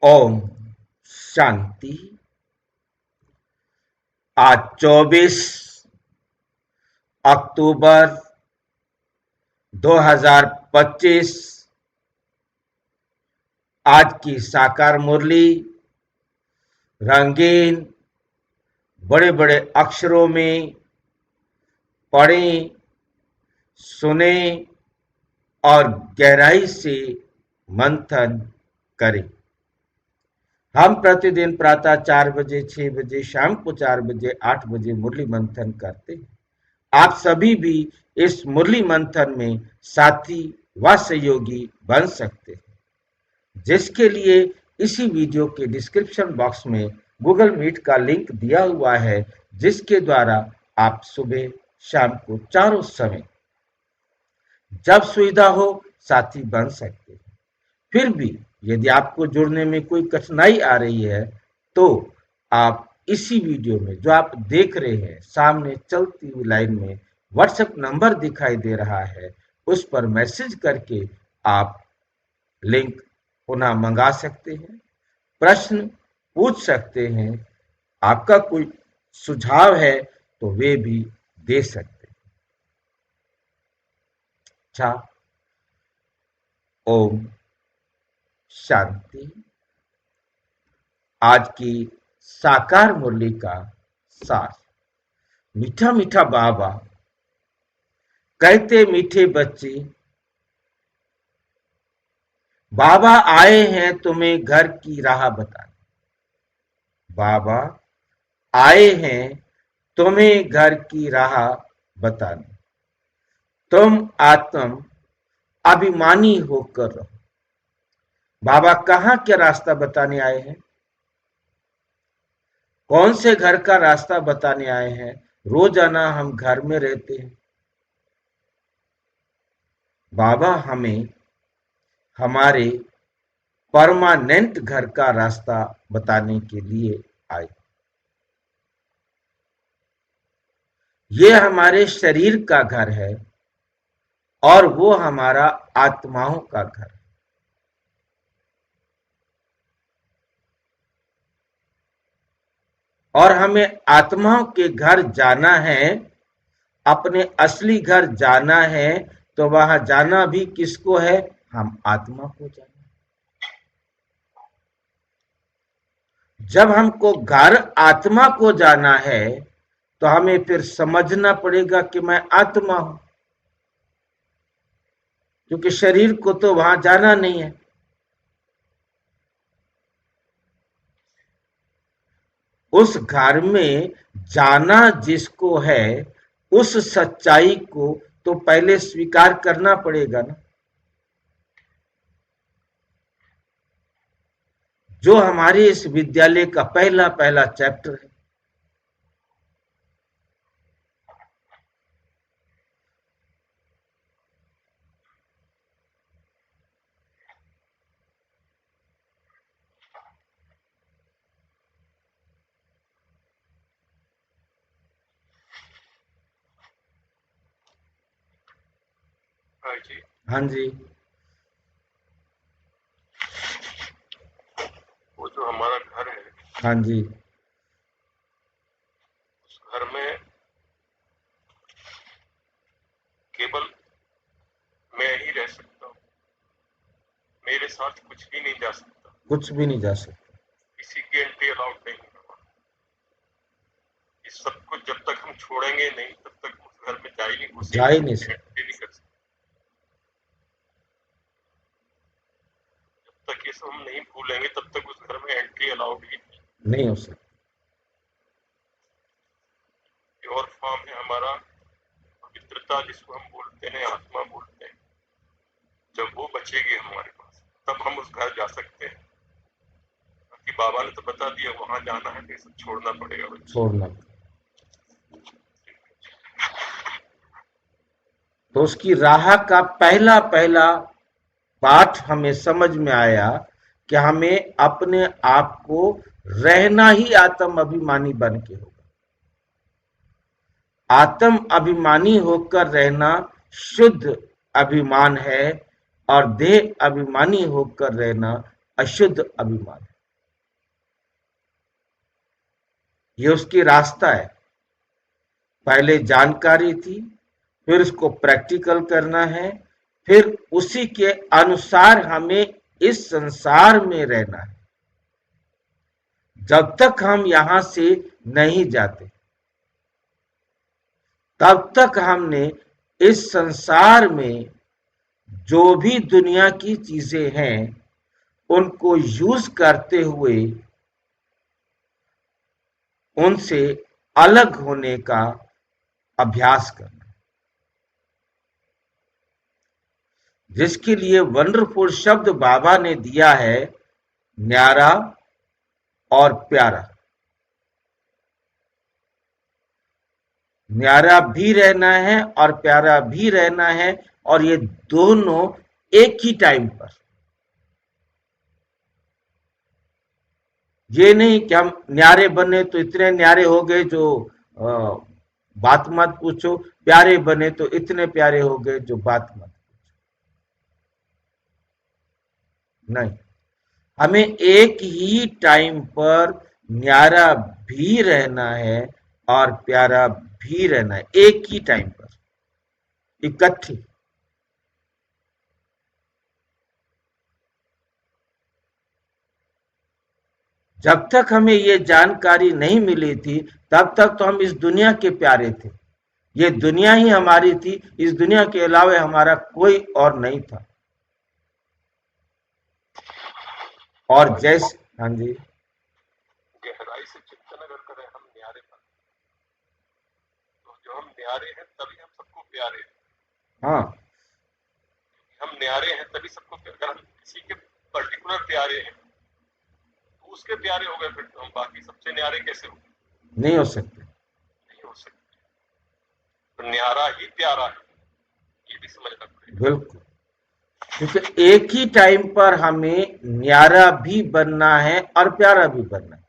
ओम शांति। आज 24 अक्टूबर 2025। आज की साकार मुरली रंगीन बड़े बड़े अक्षरों में पढ़ें, सुने और गहराई से मंथन करें। हम प्रतिदिन प्रातः 4 बजे, 6 बजे, शाम को 4 बजे, 8 बजे मुरली मंथन करते हैं। आप सभी भी इस मुरली मंथन में साथी व सहयोगी बन सकते हैं, जिसके लिए इसी वीडियो के डिस्क्रिप्शन बॉक्स में गूगल मीट का लिंक दिया हुआ है, जिसके द्वारा आप सुबह शाम को चारों समय जब सुविधा हो साथी बन सकते हैं। फिर भी यदि आपको जुड़ने में कोई कठिनाई आ रही है तो आप इसी वीडियो में जो आप देख रहे हैं सामने चलती हुई लाइन में व्हाट्सएप नंबर दिखाई दे रहा है, उस पर मैसेज करके आप लिंक पुनः मंगा सकते हैं, प्रश्न पूछ सकते हैं, आपका कोई सुझाव है तो वे भी दे सकते हैं। अच्छा, ओम शांति। आज की साकार मुरली का सार। मीठा मीठा बाबा कहते मीठे बच्चे, बाबा आए हैं तुम्हें घर की राह बताने। बाबा आए हैं तुम्हें घर की राह बताने। तुम आत्म अभिमानी होकर रहो। बाबा कहाँ क्या रास्ता बताने आए हैं? कौन से घर का रास्ता बताने आए हैं? रोजाना हम घर में रहते हैं। बाबा हमें हमारे परमानेंट घर का रास्ता बताने के लिए आए। ये हमारे शरीर का घर है और वो हमारा आत्माओं का घर है। और हमें आत्माओं के घर जाना है, अपने असली घर जाना है, तो वहां जाना भी किसको है? हम आत्मा को जाना। जब हमको घर आत्मा को जाना है तो हमें फिर समझना पड़ेगा कि मैं आत्मा हूं, क्योंकि शरीर को तो वहां जाना नहीं है। उस घर में जाना जिसको है, उस सच्चाई को तो पहले स्वीकार करना पड़ेगा ना, जो हमारे इस विद्यालय का पहला पहला चैप्टर है। हाँ जी, हाँ जी, वो जो हमारा घर है, हाँ जी, उस घर में केवल मैं ही रह सकता हूँ। मेरे साथ कुछ भी नहीं जा सकता, कुछ भी नहीं जा सकता। किसी की एंट्री अलाउड नहीं होगा। इस सब कुछ जब तक हम छोड़ेंगे नहीं, तब तक उस घर में जा ही नहीं, घुस ही जा ही नहीं नहीं सकते, सकता। एंट्री नहीं कर सकते। जब तक ये सब हम नहीं भूलेंगे, तब तक उस घर में एंट्री अलाउड ही नहीं। नहीं हो सकता। प्योर फॉर्म है हमारा पवित्रता, जिसको हम बोलते हैं, आत्मा बोलते हैं। जब वो बचेगी हमारे पास, तब हम उस घर जा सकते हैं। बाकी बाबा ने तो बता दिया, वहां जाना है तो ये सब छोड़ना पड़ेगा बच्चे। छोड़ना। तो उसकी राह का पहला पहला पाठ हमें समझ में आया कि हमें अपने आप को रहना ही आत्म अभिमानी बन के होगा। आत्म अभिमानी होकर रहना शुद्ध अभिमान है और देह अभिमानी होकर रहना अशुद्ध अभिमान है। ये उसकी रास्ता है। पहले जानकारी थी, फिर उसको प्रैक्टिकल करना है, फिर उसी के अनुसार हमें इस संसार में रहना है। जब तक हम यहां से नहीं जाते तब तक हमने इस संसार में जो भी दुनिया की चीजें हैं उनको यूज करते हुए उनसे अलग होने का अभ्यास करना, जिसके लिए वंडरफुल शब्द बाबा ने दिया है, न्यारा और प्यारा। न्यारा भी रहना है और प्यारा भी रहना है, और ये दोनों एक ही टाइम पर। ये नहीं कि हम न्यारे बने तो इतने न्यारे हो गए जो बात मत पूछो, प्यारे बने तो इतने प्यारे हो गए जो बात मत पूछो। नहीं, हमें एक ही टाइम पर न्यारा भी रहना है और प्यारा भी रहना है, एक ही टाइम पर, इकट्ठी। जब तक हमें ये जानकारी नहीं मिली थी तब तक तो हम इस दुनिया के प्यारे थे। ये दुनिया ही हमारी थी, इस दुनिया के अलावा हमारा कोई और नहीं था। और जैसे, हाँ जी, गहराई से चिंतन अगर करें हम न्यारे पर, तो जो हम न्यारे हैं तभी हम सबको प्यारे हैं। हाँ, हम न्यारे हैं तभी सबको, अगर हम किसी के पर्टिकुलर प्यारे हैं तो उसके प्यारे हो गए, फिर तो हम बाकी सबसे न्यारे कैसे हो? नहीं हो सकते। नहीं हो सकते। तो न्यारा ही प्यारा है, ये भी समझना पड़ेगा। बिल्कुल, क्योंकि एक ही टाइम पर हमें न्यारा भी बनना है और प्यारा भी बनना है।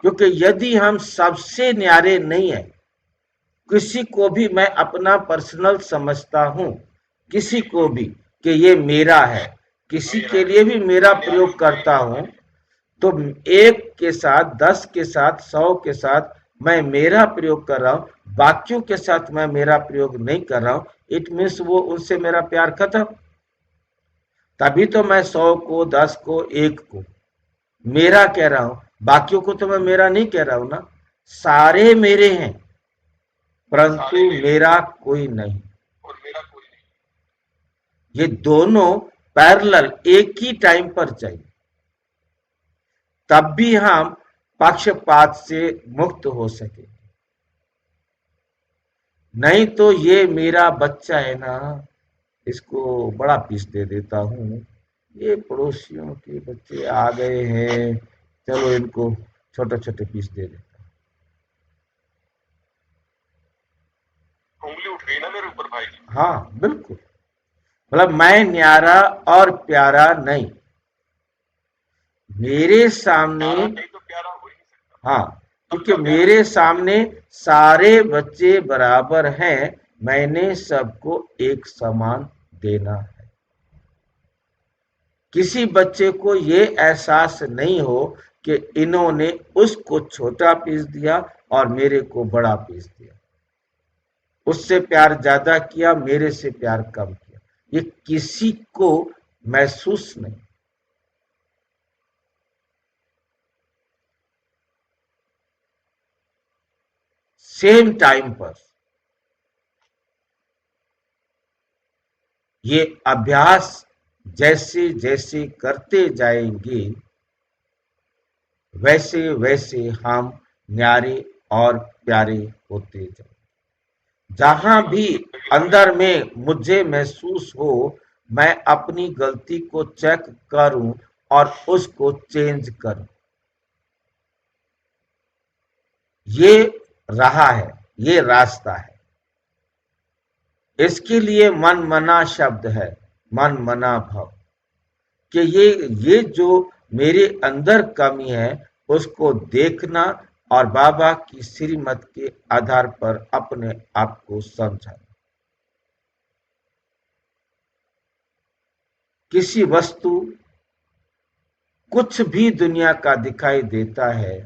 क्योंकि यदि हम सबसे न्यारे नहीं है, किसी को भी मैं अपना पर्सनल समझता हूं, किसी को भी कि ये मेरा है, किसी के लिए भी मेरा प्रयोग करता हूं, तो एक के साथ, 10 के साथ, 100 के साथ मैं मेरा प्रयोग कर रहा हूं, बाकियों के साथ मैं मेरा प्रयोग नहीं कर रहा हूं, इट मीन्स वो उनसे मेरा प्यार खत्म। तभी तो मैं 100 को, 10 को, 1 को मेरा कह रहा हूं, बाकियों को तो मैं मेरा नहीं कह रहा हूं ना। सारे मेरे हैं, परंतु मेरा कोई नहीं। और मेरा कोई नहीं। ये दोनों पैरेलल एक ही टाइम पर चाहिए, तब भी हम पक्षपात से मुक्त हो सके। नहीं तो ये मेरा बच्चा है ना, इसको बड़ा पीस दे देता हूं, ये पड़ोसियों के बच्चे आ गए हैं, चलो इनको छोटे छोटे पीस दे देता। उंगली उठ गई ना मेरे ऊपर भाई जी। हाँ बिल्कुल, मतलब मैं न्यारा और प्यारा नहीं, मेरे सामने। प्यारा नहीं तो प्यारा हो ही नहीं सकता। हाँ, क्योंकि मेरे सामने सारे बच्चे बराबर हैं, मैंने सबको एक समान देना है। किसी बच्चे को ये एहसास नहीं हो कि इन्होंने उसको छोटा पीस दिया और मेरे को बड़ा पीस दिया, उससे प्यार ज्यादा किया, मेरे से प्यार कम किया, ये किसी को महसूस नहीं। सेम टाइम पर ये अभ्यास जैसे जैसे करते जाएंगे वैसे वैसे हम न्यारे और प्यारे होते जाएंगे। जहां भी अंदर में मुझे महसूस हो मैं अपनी गलती को चेक करूं और उसको चेंज करूं, ये रहा है, ये रास्ता है। इसके लिए मन मना शब्द है, मन मना भाव, कि ये जो मेरे अंदर कमी है उसको देखना और बाबा की श्रीमत के आधार पर अपने आप को समझाना। किसी वस्तु, कुछ भी दुनिया का दिखाई देता है,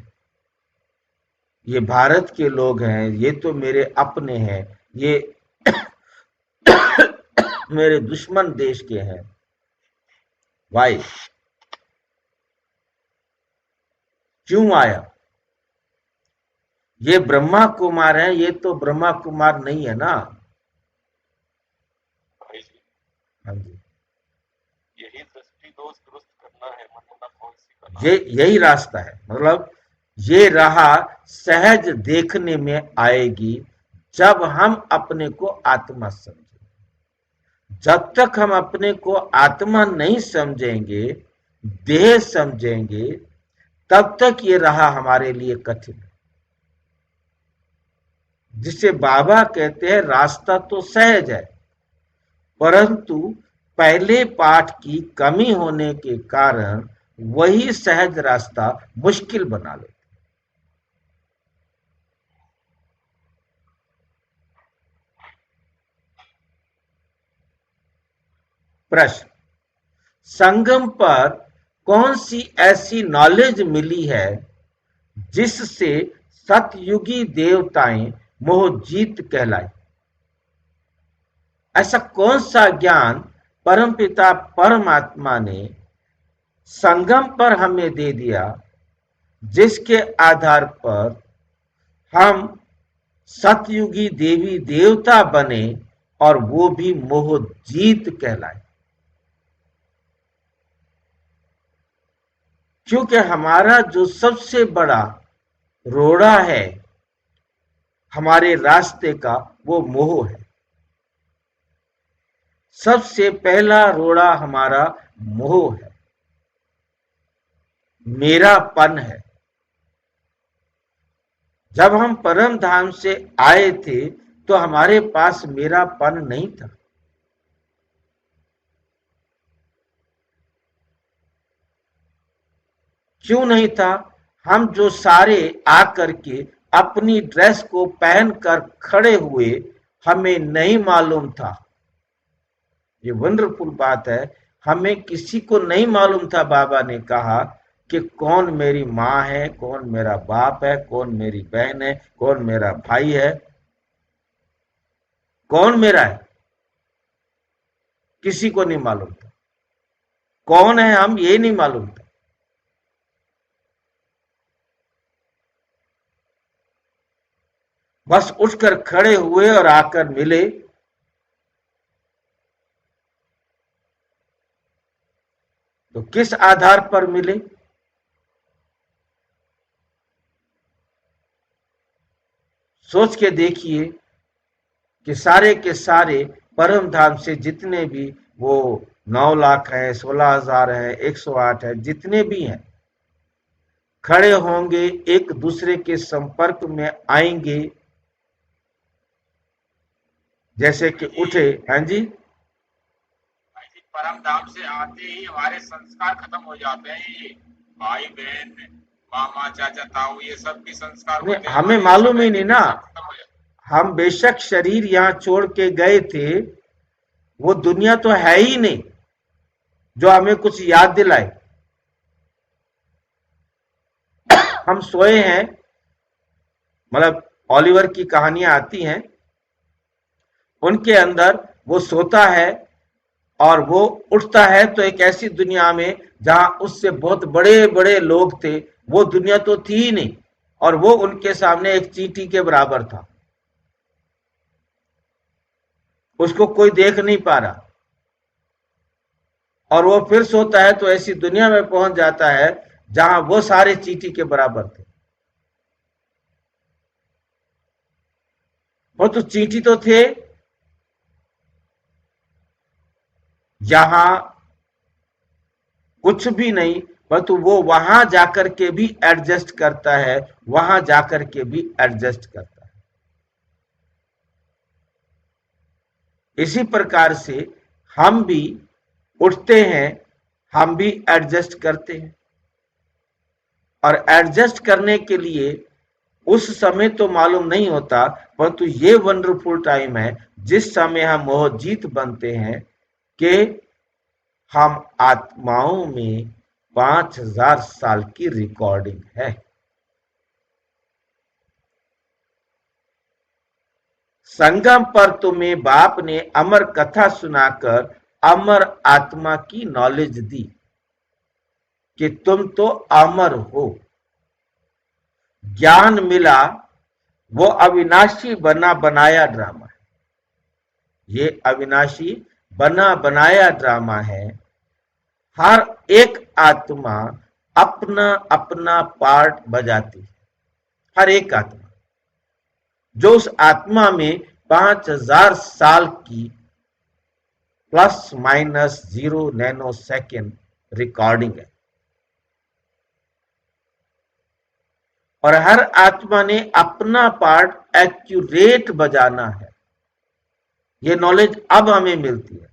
ये भारत के लोग हैं, ये तो मेरे अपने हैं, ये मेरे दुश्मन देश के हैं। भाई क्यों आया? ये ब्रह्मा कुमार है, ये तो ब्रह्मा कुमार नहीं है ना। भाई जी, हाँ जी, यही दृष्टि दोष दुरुस्त करना है, मनोना कौन सी का ये नाम। यही रास्ता है। मतलब ये राह सहज देखने में आएगी जब हम अपने को आत्मा समझें। जब तक हम अपने को आत्मा नहीं समझेंगे, देह समझेंगे, तब तक ये राह हमारे लिए कठिन है। जिसे बाबा कहते हैं रास्ता तो सहज है, परंतु पहले पाठ की कमी होने के कारण वही सहज रास्ता मुश्किल बना लेता। प्रश्न: संगम पर कौन सी ऐसी नॉलेज मिली है जिससे सतयुगी देवताएं मोहजीत कहलाई? ऐसा कौन सा ज्ञान परमपिता परमात्मा ने संगम पर हमें दे दिया जिसके आधार पर हम सतयुगी देवी देवता बने, और वो भी मोहजीत कहलाए? क्योंकि हमारा जो सबसे बड़ा रोड़ा है हमारे रास्ते का, वो मोह है। सबसे पहला रोड़ा हमारा मोह है, मेरापन है। जब हम परम धाम से आए थे तो हमारे पास मेरापन नहीं था। क्यों नहीं था? हम जो सारे आकर के अपनी ड्रेस को पहनकर खड़े हुए, हमें नहीं मालूम था। ये वंडरफुल बात है, हमें किसी को नहीं मालूम था। बाबा ने कहा कि कौन मेरी माँ है, कौन मेरा बाप है, कौन मेरी बहन है, कौन मेरा भाई है, कौन मेरा है, किसी को नहीं मालूम था। कौन है हम, ये नहीं मालूम था। बस उठकर खड़े हुए और आकर मिले। तो किस आधार पर मिले? सोच के देखिए कि सारे के सारे परम धाम से जितने भी वो 9 लाख है, 16,000 है, 108 है, जितने भी हैं, खड़े होंगे, एक दूसरे के संपर्क में आएंगे। जैसे कि उठे, हाँ जी, परम धाम से आते ही हमारे संस्कार खत्म हो जाते हैं। ये भाई बहन, मामा चाचा ताऊ, ये सब भी संस्कार नहीं, होते हैं हमें हमारे, मालूम समय ही के नहीं भी ना। सब खत्म हो जाते हम बेशक शरीर यहाँ छोड़ के गए थे, वो दुनिया तो है ही नहीं जो हमें कुछ याद दिलाए। हम सोए हैं, मतलब ओलिवर की कहानियां आती हैं, उनके अंदर वो सोता है और वो उठता है तो एक ऐसी दुनिया में जहां उससे बहुत बड़े बड़े लोग थे, वो दुनिया तो थी ही नहीं, और वो उनके सामने एक चींटी के बराबर था। उसको कोई देख नहीं पा रहा, और वो फिर सोता है तो ऐसी दुनिया में पहुंच जाता है जहां वो सारे चींटी के बराबर थे। वो तो चींटी तो थे, यहां कुछ भी नहीं, परंतु वो वहां जाकर के भी एडजस्ट करता है, वहां जाकर के भी एडजस्ट करता है। इसी प्रकार से हम भी उठते हैं, हम भी एडजस्ट करते हैं, और एडजस्ट करने के लिए उस समय तो मालूम नहीं होता, परंतु ये वंडरफुल टाइम है जिस समय हम मोहजीत बनते हैं कि हम आत्माओं में 5,000 साल की रिकॉर्डिंग है। संगम पर तुम्हें बाप ने अमर कथा सुनाकर अमर आत्मा की नॉलेज दी कि तुम तो अमर हो। ज्ञान मिला, वो अविनाशी बना बनाया ड्रामा है। ये अविनाशी बना बनाया ड्रामा है। हर एक आत्मा अपना अपना पार्ट बजाती है। हर एक आत्मा, जो उस आत्मा में 5000 साल की plus minus 0 nano second recording है, और हर आत्मा ने अपना पार्ट एक्यूरेट बजाना है। ये नॉलेज अब हमें मिलती है,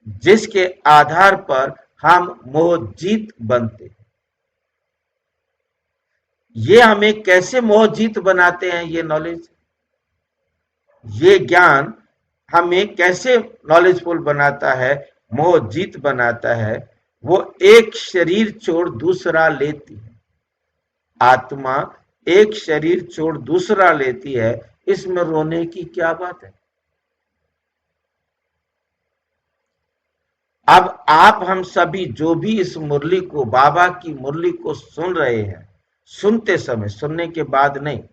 जिसके आधार पर हम मोहजीत बनते हैं। ये हमें कैसे मोहजीत बनाते हैं? ये नॉलेज, ये ज्ञान हमें कैसे नॉलेजफुल बनाता है, मोहजीत बनाता है? वो एक शरीर छोड़ दूसरा लेती है। आत्मा एक शरीर छोड़ दूसरा लेती है, इसमें रोने की क्या बात है? अब आप हम सभी जो भी इस मुरली को, बाबा की मुरली को सुन रहे हैं, सुनते समय, सुनने के बाद नहीं,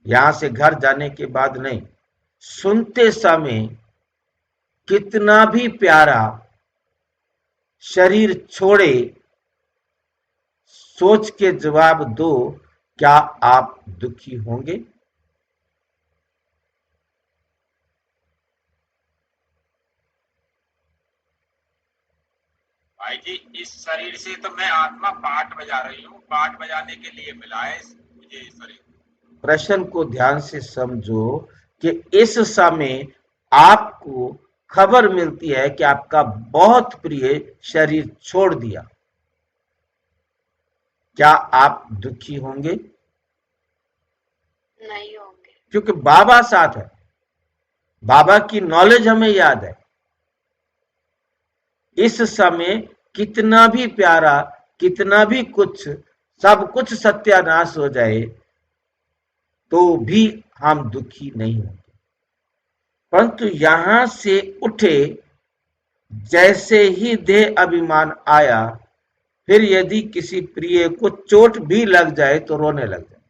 यहां से घर जाने के बाद नहीं, सुनते समय कितना भी प्यारा शरीर छोड़े, सोच के जवाब दो, क्या आप दुखी होंगे? भाई जी, इस शरीर से तो मैं आत्मा पाठ बजा रही हूँ, पाठ बजाने के लिए मिला है मुझे ये शरीर। प्रश्न को ध्यान से समझो कि इस समय आपको खबर मिलती है कि आपका बहुत प्रिय शरीर छोड़ दिया, क्या आप दुखी होंगे? नहीं होंगे। क्योंकि बाबा साथ है, बाबा की नॉलेज हमें याद है। इस समय कितना भी प्यारा, कितना भी कुछ, सब कुछ सत्यानाश हो जाए तो भी हम दुखी नहीं होंगे। परंतु यहां से उठे, जैसे ही देह अभिमान आया, फिर यदि किसी प्रिय को चोट भी लग जाए तो रोने लग जाए।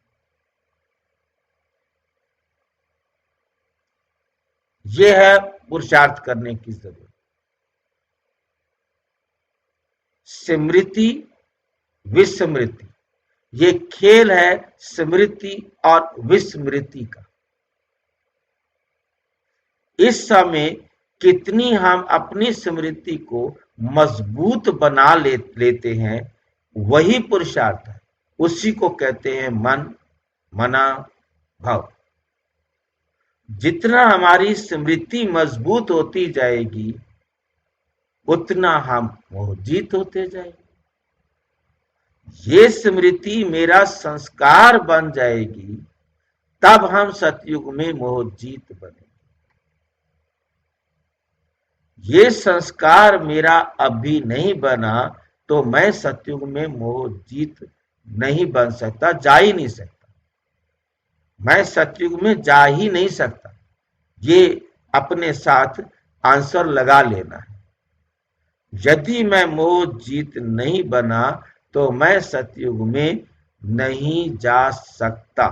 यह है पुरुषार्थ करने की जरूरत। स्मृति विस्मृति, ये खेल है स्मृति और विस्मृति का। इस समय कितनी हम अपनी स्मृति को मजबूत बना लेते हैं, वही पुरुषार्थ है। उसी को कहते हैं मन, मना, भाव। जितना हमारी स्मृति मजबूत होती जाएगी, उतना हम मोहजीत होते जाएंगे। ये स्मृति मेरा संस्कार बन जाएगी, तब हम सतयुग में मोहजीत बनेंगे। ये संस्कार मेरा अभी नहीं बना तो मैं सतयुग में मोहजीत नहीं बन सकता, जा ही नहीं सकता। मैं सतयुग में जा ही नहीं सकता। ये अपने साथ आंसर लगा लेना है। यदि मैं मोहजीत नहीं बना तो मैं सतयुग में नहीं जा सकता।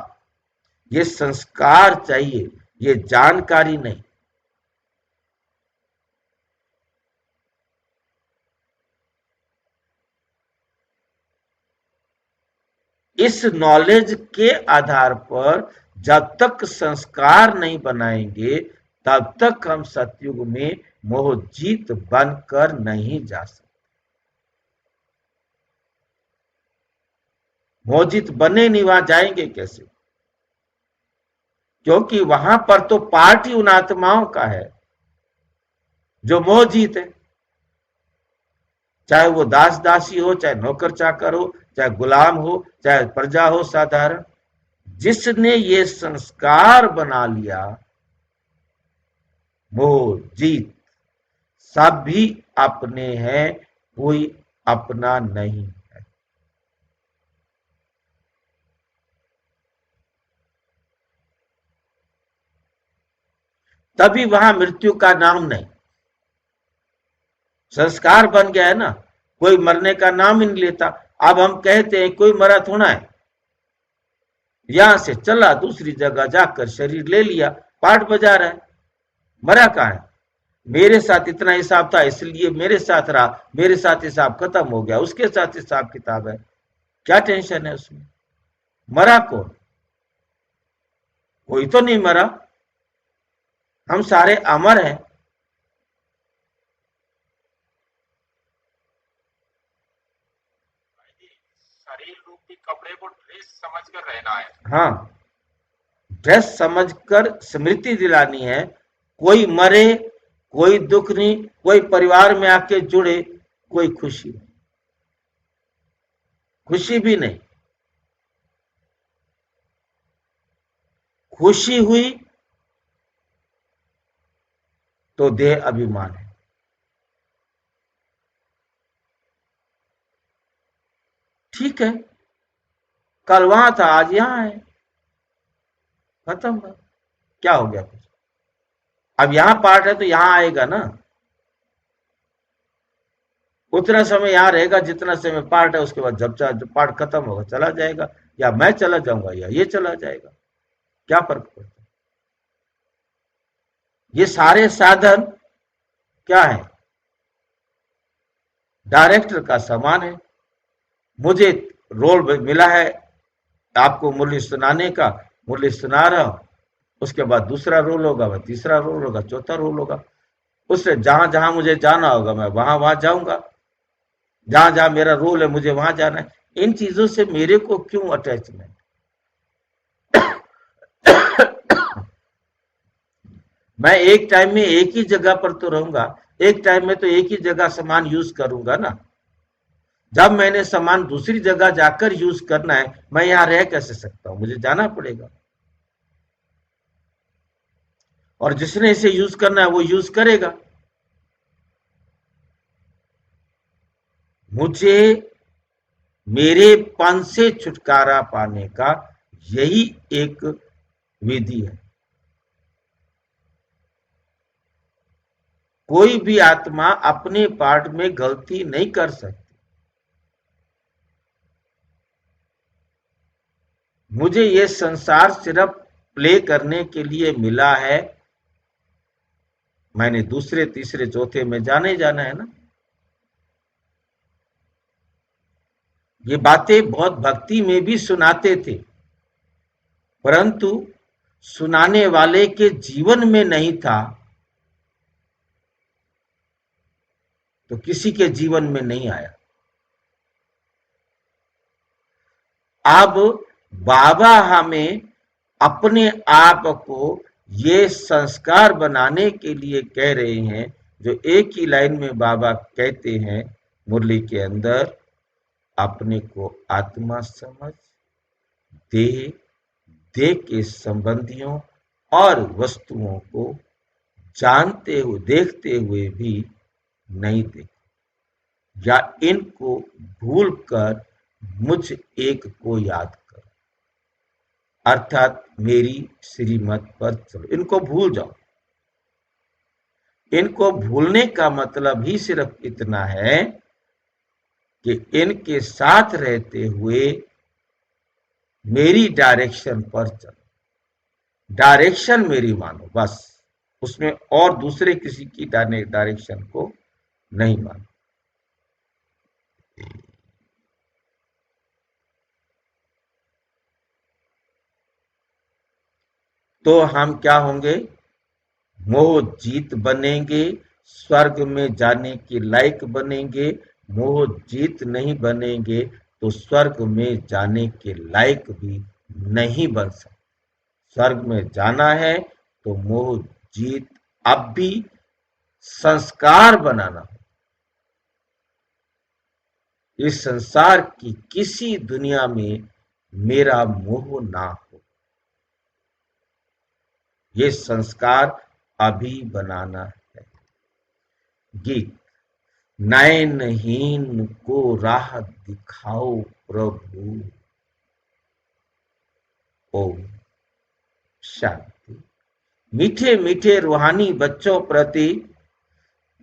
ये संस्कार चाहिए, ये जानकारी नहीं। इस नॉलेज के आधार पर जब तक संस्कार नहीं बनाएंगे, तब तक हम सतयुग में मोहजीत बनकर नहीं जा सकते। मोहजीत बने नहीं, वहां जाएंगे कैसे? क्योंकि वहां पर तो पार्ट ही उन आत्माओं का है जो मोहजीत है। चाहे वो दास दासी हो, चाहे नौकर चाकर हो, चाहे गुलाम हो, चाहे प्रजा हो साधारण, जिसने ये संस्कार बना लिया, मोहजीत। सभी अपने हैं, कोई अपना नहीं है। तभी वहां मृत्यु का नाम नहीं। संस्कार बन गया है ना, कोई मरने का नाम ही नहीं लेता। अब हम कहते हैं कोई मरा थोड़ा है, यहां से चला दूसरी जगह जाकर शरीर ले लिया, पाठ बजा रहा है, मरा कहां है? मेरे साथ इतना हिसाब था इसलिए मेरे साथ रहा, मेरे साथ हिसाब खत्म हो गया, उसके साथ हिसाब किताब है, क्या टेंशन है उसमें? मरा कौन? कोई तो नहीं मरा, हम सारे अमर हैं। शरीर रूपी कपड़े को ड्रेस समझ कर रहना है। हाँ, ड्रेस समझकर स्मृति दिलानी है। कोई मरे, कोई दुख नहीं, कोई परिवार में आके जुड़े, कोई खुशी नहीं, खुशी भी नहीं। खुशी हुई तो देह अभिमान है। ठीक है, कल वहां था, आज यहां है, खत्म बात। क्या हो गया कुछ? अब यहां पाठ है तो यहां आएगा ना, उतना समय यहां रहेगा जितना समय पाठ है, उसके बाद जब पाठ खत्म होगा चला जाएगा, या मैं चला जाऊंगा या ये चला जाएगा, क्या फर्क पड़ता है? ये सारे साधन क्या है? डायरेक्टर का समान है। मुझे रोल मिला है आपको मुरली सुनाने का, मुरली सुना रहा हूं, उसके बाद दूसरा रोल होगा, वह तीसरा रोल होगा, चौथा रोल होगा। उससे जहां जहां मुझे जाना होगा मैं वहां वहां जाऊंगा, जहां जहां मेरा रोल है मुझे वहां जाना है। इन चीजों से मेरे को क्यों अटैचमेंट? मैं एक टाइम में एक ही जगह पर तो रहूंगा, एक टाइम में तो एक ही जगह सामान यूज करूंगा ना। जब मैंने सामान दूसरी जगह जाकर यूज करना है, मैं यहां रह कैसे सकता हूं? मुझे जाना पड़ेगा, और जिसने इसे यूज करना है वो यूज करेगा। मुझे मेरे पन से छुटकारा पाने का यही एक विधि है। कोई भी आत्मा अपने पार्ट में गलती नहीं कर सकती। मुझे ये संसार सिर्फ प्ले करने के लिए मिला है, मैंने दूसरे तीसरे चौथे में जाने जाना है ना। ये बातें बहुत भक्ति में भी सुनाते थे, परंतु सुनाने वाले के जीवन में नहीं था तो किसी के जीवन में नहीं आया। अब बाबा हमें अपने आप को ये संस्कार बनाने के लिए कह रहे हैं, जो एक ही लाइन में बाबा कहते हैं मुरली के अंदर, अपने को आत्मा समझ, देह, देह के संबंधियों और वस्तुओं को जानते हुए देखते हुए भी नहीं देख, या इनको भूलकर मुझ एक को याद कर, अर्थात मेरी श्रीमत पर चलो। इनको भूल जाओ। इनको भूलने का मतलब ही सिर्फ इतना है कि इनके साथ रहते हुए मेरी डायरेक्शन पर चलो, डायरेक्शन मेरी मानो बस, उसमें और दूसरे किसी की डायरेक्शन को नहीं मानो। तो हम क्या होंगे? मोह जीत बनेंगे, स्वर्ग में जाने के लायक बनेंगे। मोह जीत नहीं बनेंगे तो स्वर्ग में जाने के लायक भी नहीं बन सकते। स्वर्ग में जाना है तो मोह जीत अब भी संस्कार बनाना हो। इस संसार की किसी दुनिया में मेरा मोह ना हो, ये संस्कार अभी बनाना है। गीत। नयनहीन को राह दिखाओ प्रभु। ओम शांति। मीठे मीठे रूहानी बच्चों प्रति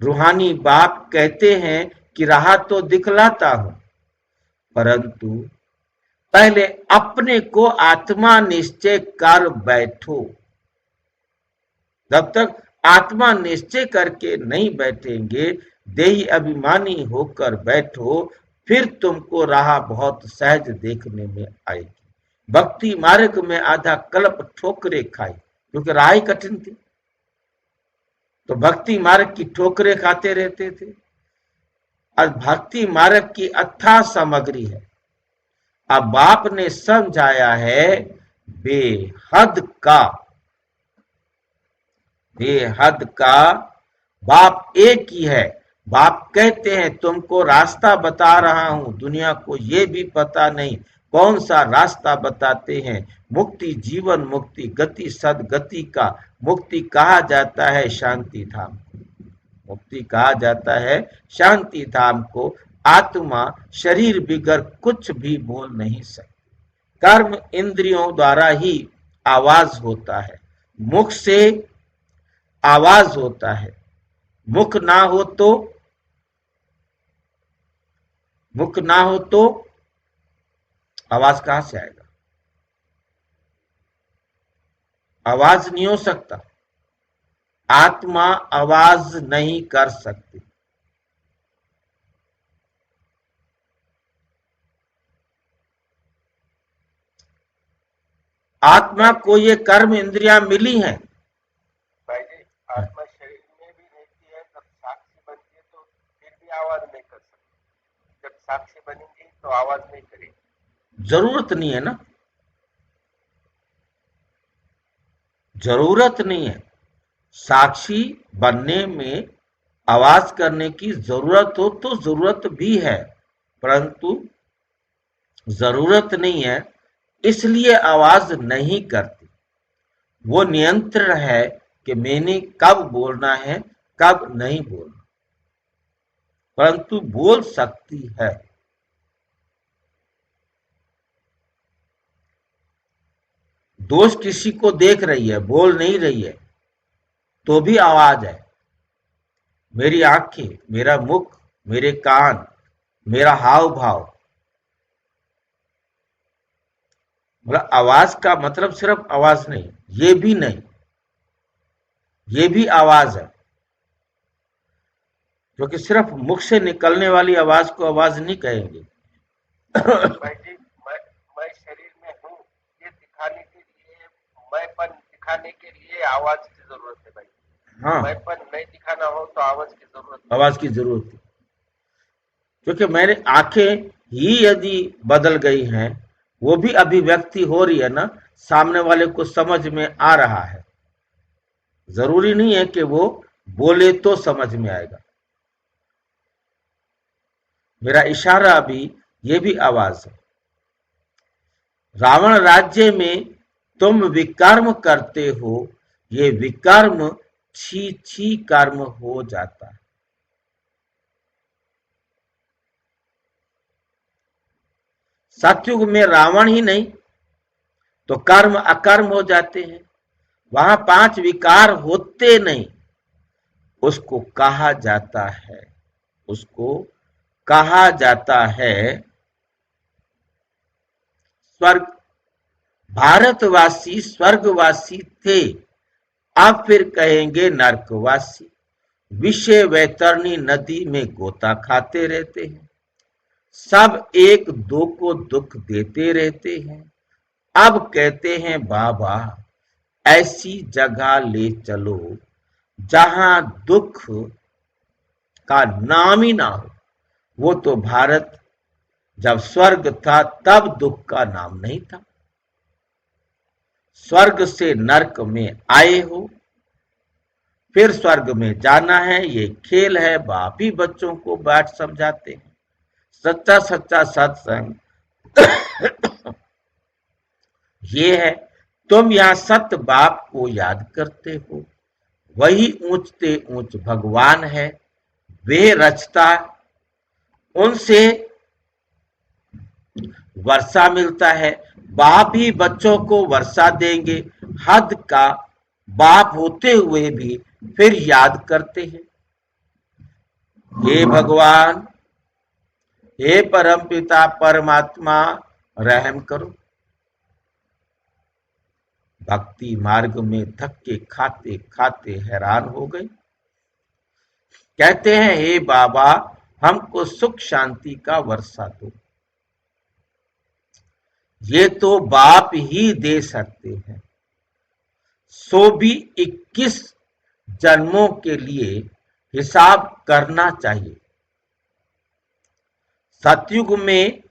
रूहानी बाप कहते हैं कि राह तो दिखलाता हूं, परंतु पहले अपने को आत्मा निश्चय कर बैठो। जब तक आत्मा निश्चय करके नहीं बैठेंगे, देही अभिमानी होकर बैठो, फिर तुमको राह बहुत सहज देखने में आएगी। भक्ति मार्ग में आधा कल्प ठोकरे खाई, क्योंकि राह ही कठिन थी, तो भक्ति मार्ग की ठोकरे खाते रहते थे। और भक्ति मार्ग की अथाह सामग्री है। अब बाप ने समझाया है बेहद का, बेहद का बाप एक ही है। बाप कहते हैं तुमको रास्ता बता रहा हूं, दुनिया को ये भी पता नहीं कौन सा रास्ता बताते हैं। मुक्ति जीवन मुक्ति गति सदगति का मुक्ति कहा जाता है शांति धाम को, मुक्ति कहा जाता है शांति धाम को। आत्मा शरीर बिगर कुछ भी बोल नहीं सकती। कर्म इंद्रियों द्वारा ही आवाज होता है, मुख से आवाज होता है। मुख ना हो तो, मुख ना हो तो आवाज कहां से आएगा? आवाज नहीं हो सकता, आत्मा आवाज नहीं कर सकती। आत्मा को ये कर्म इंद्रियां मिली हैं। भाई जी, आत्मा शरीर में भी रहती है, तब साक्षी बनती है तो फिर भी आवाज नहीं कर सकती। जब साक्षी बनेंगी तो आवाज नहीं करेगी। जरूरत नहीं है ना, जरूरत नहीं है। साक्षी बनने में आवाज करने की जरूरत हो तो जरूरत भी है, परंतु जरूरत नहीं है इसलिए आवाज नहीं करती। वो नियंत्रण है कि मैंने कब बोलना है कब नहीं बोलना, परंतु बोल सकती है। दोष किसी को देख रही है, बोल नहीं रही है, तो भी आवाज है। मेरी आंखें, मेरा मुख, मेरे कान, मेरा हाव भाव, मतलब आवाज का मतलब सिर्फ आवाज नहीं, ये भी नहीं, ये भी आवाज है, क्योंकि सिर्फ मुख से निकलने वाली आवाज को आवाज नहीं कहेंगे। भाई जी, मैं शरीर में हूँ ये दिखाने के लिए, मैंपन दिखाने के लिए आवाज की जरूरत है भाई। हाँ, मैंपन नहीं दिखाना हो तो आवाज की जरूरत है। आवाज की जरूरत है, क्योंकि मेरे आंखें ही यदि बदल गई हैं, वो भी अभिव्यक्ति हो रही है ना, सामने वाले को समझ में आ रहा है। जरूरी नहीं है कि वो बोले तो समझ में आएगा। मेरा इशारा भी, ये भी आवाज है। रावण राज्य में तुम विकर्म करते हो, ये विकर्म छी छी कर्म हो जाता है। सतयुग में रावण ही नहीं तो कर्म अकर्म हो जाते हैं। वहां 5 विकार होते नहीं, उसको कहा जाता है, उसको कहा जाता है स्वर्ग। भारतवासी स्वर्गवासी थे, अब फिर कहेंगे नरकवासी। विषय वैतरणी नदी में गोता खाते रहते हैं, सब एक दो को दुख देते रहते हैं। अब कहते हैं बाबा ऐसी जगह ले चलो जहां दुख का नाम ही ना हो। वो तो भारत जब स्वर्ग था तब दुख का नाम नहीं था। स्वर्ग से नरक में आए हो, फिर स्वर्ग में जाना है, ये खेल है। बाप ही बच्चों को बैठ समझाते हैं। सच्चा सच्चा सत्संग ये है, तुम यहाँ सत्य बाप को याद करते हो, वही ऊंचते ऊंच भगवान है। वे रचता, उनसे वर्षा मिलता है। बाप ही बच्चों को वर्षा देंगे। हद का बाप होते हुए भी फिर याद करते हैं। हे भगवान, हे परम पिता परमात्मा, रहम करो। भक्ति मार्ग में धक्के खाते खाते हैरान हो गए। कहते हैं, हे बाबा, हमको सुख शांति का वर्षा दो। ये तो बाप ही दे सकते हैं, सो भी 21 जन्मों के लिए हिसाब करना चाहिए। सतयुग में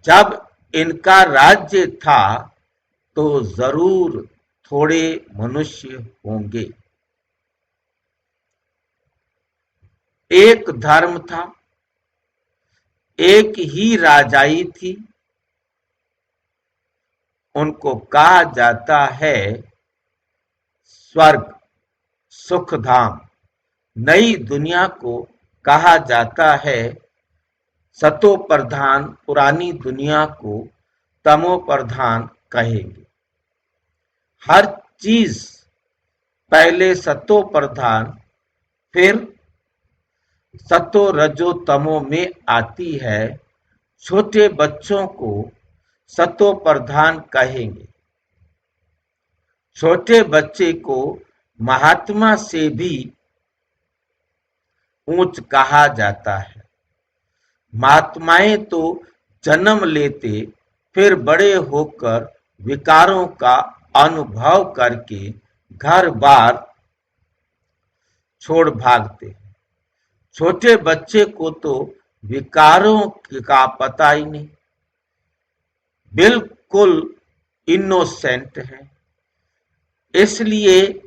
जब इनका राज्य था तो जरूर थोड़े मनुष्य होंगे। एक धर्म था, एक ही राजाई थी। उनको कहा जाता है स्वर्ग, सुखधाम। नई दुनिया को कहा जाता है सतो प्रधान, पुरानी दुनिया को तमो प्रधान कहेंगे। हर चीज पहले सतो प्रधान फिर सतो रजो तमो में आती है। छोटे बच्चों को सतो प्रधान कहेंगे। छोटे बच्चे को महात्मा से भी ऊंच कहा जाता है। महात्माएं तो जन्म लेते फिर बड़े होकर विकारों का अनुभव करके घर बार छोड़ भागते हैं। छोटे बच्चे को तो विकारों का पता ही नहीं, बिल्कुल इनोसेंट है। इसलिए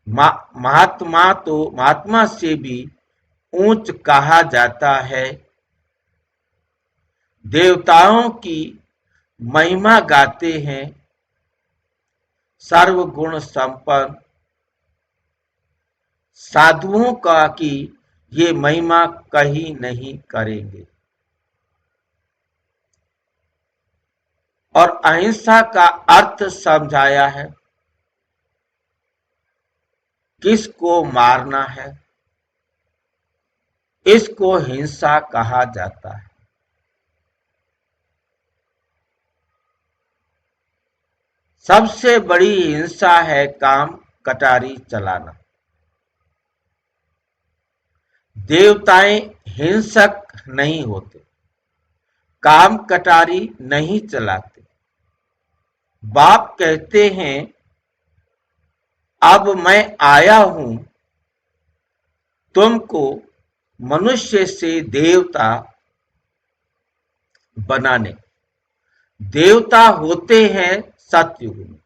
महात्मा से भी ऊंच कहा जाता है। देवताओं की महिमा गाते हैं, सर्वगुण संपन्न। साधुओं का की ये महिमा कहीं नहीं करेंगे। और अहिंसा का अर्थ समझाया है, किसको मारना है, इसको हिंसा कहा जाता है। सबसे बड़ी हिंसा है काम कटारी चलाना। देवताएं हिंसक नहीं होते, काम कटारी नहीं चलाते। बाप कहते हैं, अब मैं आया हूं तुमको मनुष्य से देवता बनाने। देवता होते हैं सतयुग में,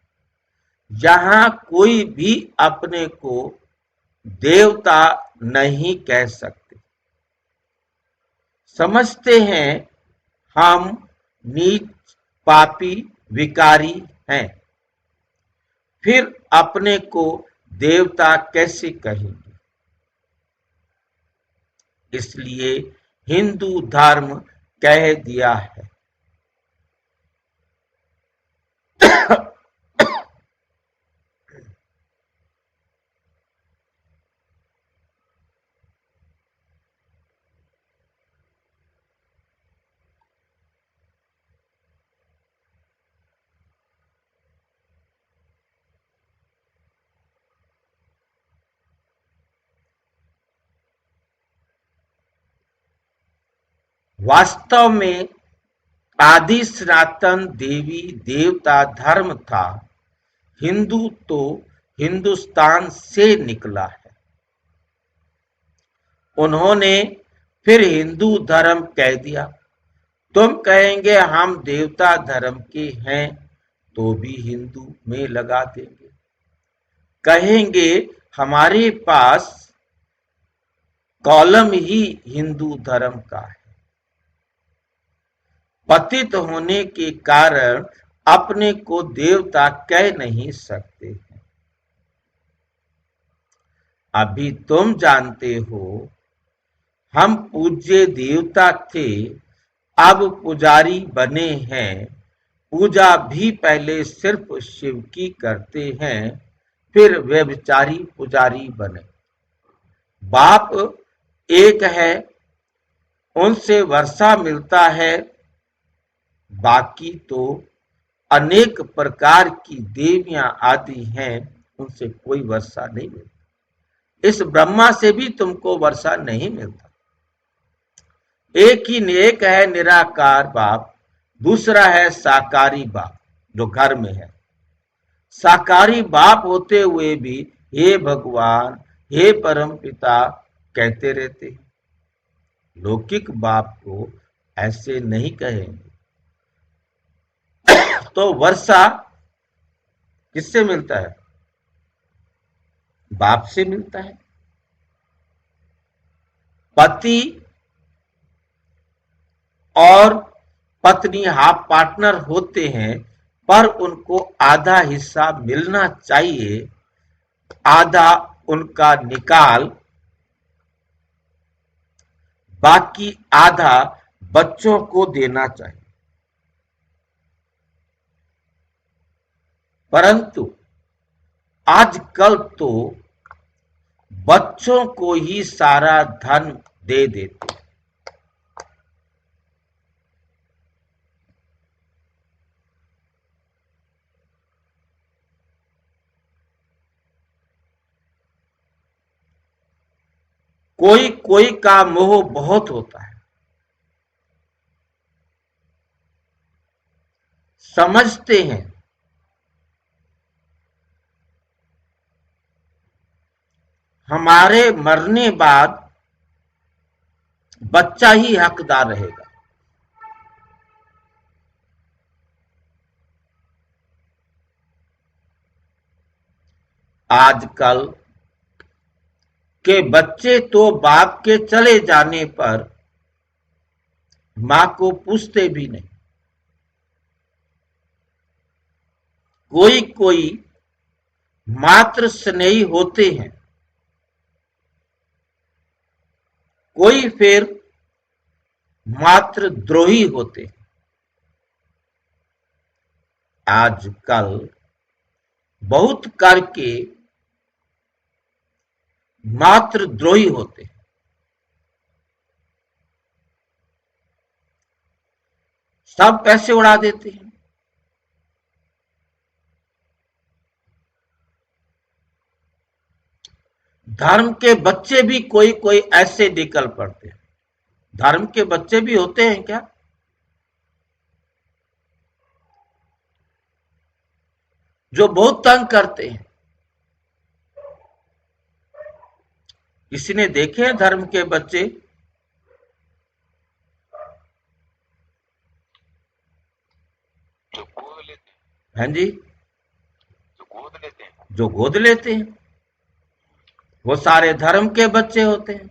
जहां कोई भी अपने को देवता नहीं कह सकते। समझते हैं हम नीच, पापी, विकारी हैं, फिर अपने को देवता कैसे कहेंगे। इसलिए हिंदू धर्म कह दिया है, वास्तव में आदि सनातन देवी देवता धर्म था। हिंदू तो हिंदुस्तान से निकला है। उन्होंने फिर हिंदू धर्म कह दिया। तुम कहेंगे हम देवता धर्म के हैं तो भी हिंदू में लगा देंगे। कहेंगे हमारे पास कॉलम ही हिंदू धर्म का है। पतित होने के कारण अपने को देवता कह नहीं सकते हैं। अभी तुम जानते हो हम पूज्य देवता थे, अब पुजारी बने हैं। पूजा भी पहले सिर्फ शिव की करते हैं, फिर व्यभिचारी पुजारी बने। बाप एक है, उनसे वर्षा मिलता है, बाकी तो अनेक प्रकार की देवियां आदि हैं, उनसे कोई वर्षा नहीं मिलती। इस ब्रह्मा से भी तुमको वर्षा नहीं मिलता। एक है निराकार बाप, दूसरा है साकारी बाप जो घर में है। साकारी बाप होते हुए भी हे भगवान, हे परम पिता कहते रहते हैं। लौकिक बाप को ऐसे नहीं कहेंगे। तो वर्षा किससे मिलता है? बाप से मिलता है। पति और पत्नी हाफ पार्टनर होते हैं, पर उनको आधा हिस्सा मिलना चाहिए। आधा उनका निकाल, बाकी आधा बच्चों को देना चाहिए। परंतु आजकल तो बच्चों को ही सारा धन दे देते हैं। कोई कोई का मोह बहुत होता है, समझते हैं हमारे मरने बाद बच्चा ही हकदार रहेगा। आजकल के बच्चे तो बाप के चले जाने पर मां को पूछते भी नहीं। कोई कोई मात्र स्नेही होते हैं, कोई फिर मात्र द्रोही होते हैं। आजकल बहुत करके मात्र द्रोही होते हैं। सब पैसे उड़ा देते हैं। धर्म के बच्चे भी कोई कोई ऐसे निकल पड़ते हैं। धर्म के बच्चे भी होते हैं क्या? जो बहुत तंग करते हैं। किसी ने देखे हैं धर्म के बच्चे? जो गोद लेते हैं, हाँ जी, जो गोद लेते हैं, जो गोद लेते हैं वो सारे धर्म के बच्चे होते हैं।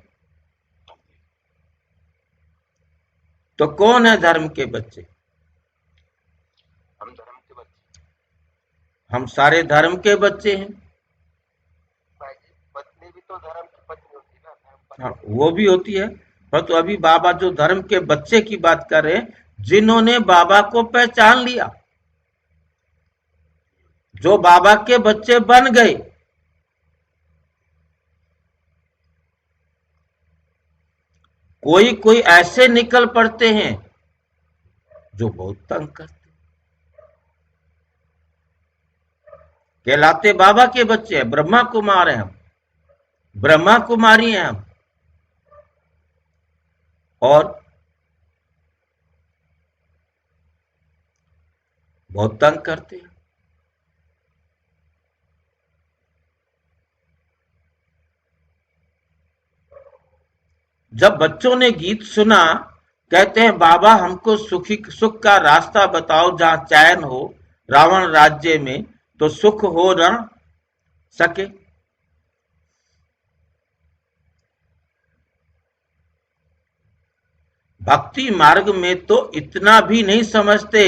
तो कौन है धर्म के बच्चे? हम धर्म के बच्चे। हम सारे धर्म के बच्चे हैं। भाई जी, पत्नी भी तो धर्म की पत्नी होती है ना, धर्म पत्नी। हाँ, वो भी होती है। पर तो अभी बाबा जो धर्म के बच्चे की बात कर रहे हैं, जिन्होंने बाबा को पहचान लिया, जो बाबा के बच्चे बन गए। कोई कोई ऐसे निकल पड़ते हैं जो बहुत तंग करते, कहलाते बाबा के बच्चे हैं, ब्रह्मा कुमार हैं हम, ब्रह्मा कुमारी हैं हम, और बहुत तंग करते हैं। जब बच्चों ने गीत सुना, कहते हैं बाबा हमको सुख का रास्ता बताओ जहां चैन हो रावण राज्य में, तो सुख हो न सके। भक्ति मार्ग में तो इतना भी नहीं समझते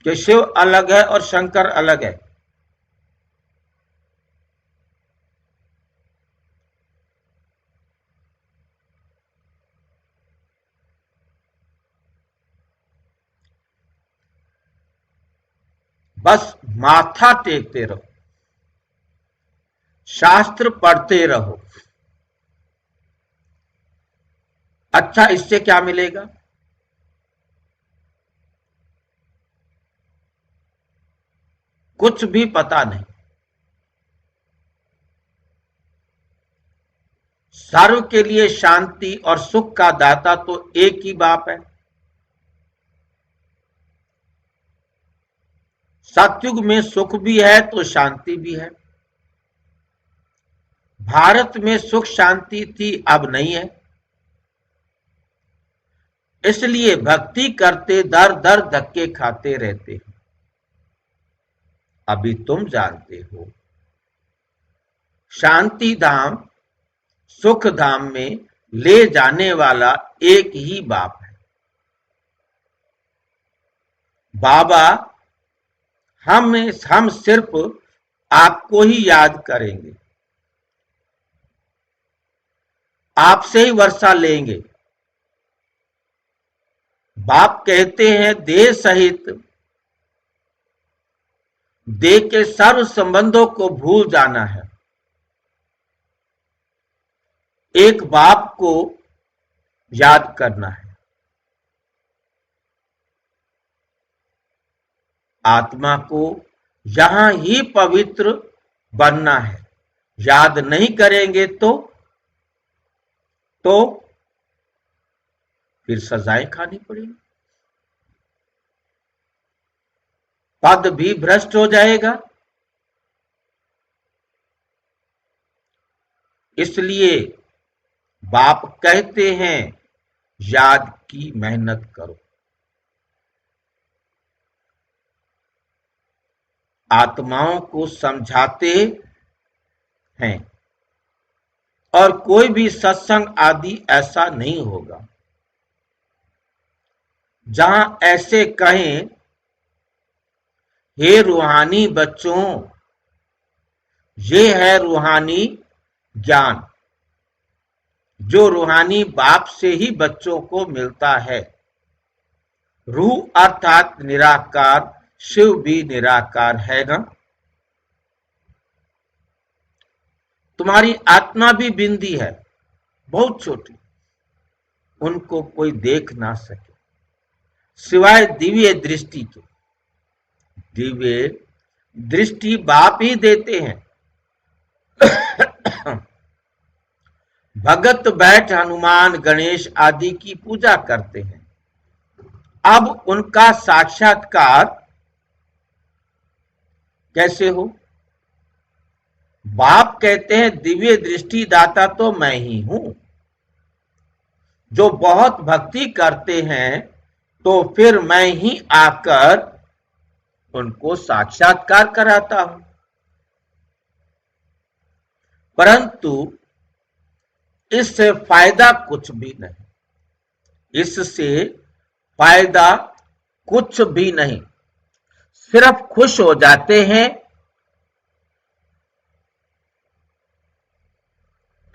कि शिव अलग है और शंकर अलग है। बस माथा टेकते रहो, शास्त्र पढ़ते रहो। अच्छा, इससे क्या मिलेगा? कुछ भी पता नहीं। सर्व के लिए शांति और सुख का दाता तो एक ही बाप है। सतयुग में सुख भी है तो शांति भी है। भारत में सुख शांति थी, अब नहीं है। इसलिए भक्ति करते दर दर धक्के खाते रहते हैं। अभी तुम जानते हो, शांति धाम सुख धाम में ले जाने वाला एक ही बाप है। बाबा, हम सिर्फ आपको ही याद करेंगे, आपसे ही वर्षा लेंगे। बाप कहते हैं, देह सहित देह के सर्व संबंधों को भूल जाना है। एक बाप को याद करना है। आत्मा को यहां ही पवित्र बनना है। याद नहीं करेंगे तो फिर सजाएं खानी पड़ेगी, पद भी भ्रष्ट हो जाएगा। इसलिए बाप कहते हैं, याद की मेहनत करो। आत्माओं को समझाते हैं, और कोई भी सत्संग आदि ऐसा नहीं होगा जहां ऐसे कहें, हे रूहानी बच्चों, ये है रूहानी ज्ञान जो रूहानी बाप से ही बच्चों को मिलता है। रूह अर्थात निराकार, शिव भी निराकार है ना। तुम्हारी आत्मा भी बिंदी है, बहुत छोटी, उनको कोई देख ना सके सिवाय दिव्य दृष्टि के। दिव्य दृष्टि बाप ही देते हैं। भगत बैठ हनुमान गणेश आदि की पूजा करते हैं। अब उनका साक्षात्कार कैसे हो? बाप कहते हैं, दिव्य दृष्टि दाता तो मैं ही हूं। जो बहुत भक्ति करते हैं तो फिर मैं ही आकर उनको साक्षात्कार कराता हूं। परंतु इससे फायदा कुछ भी नहीं। इससे फायदा कुछ भी नहीं। सिर्फ खुश हो जाते हैं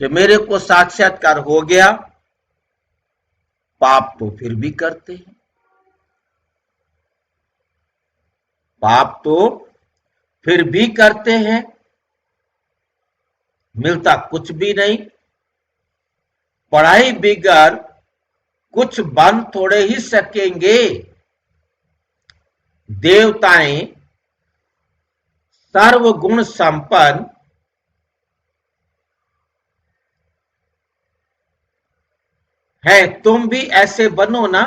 कि मेरे को साक्षात्कार हो गया। पाप तो फिर भी करते हैं, पाप तो फिर भी करते हैं। मिलता कुछ भी नहीं। पढ़ाई बिगड़ कुछ बन थोड़े ही सकेंगे। देवताएं सर्वगुण संपन्न है, तुम भी ऐसे बनो ना।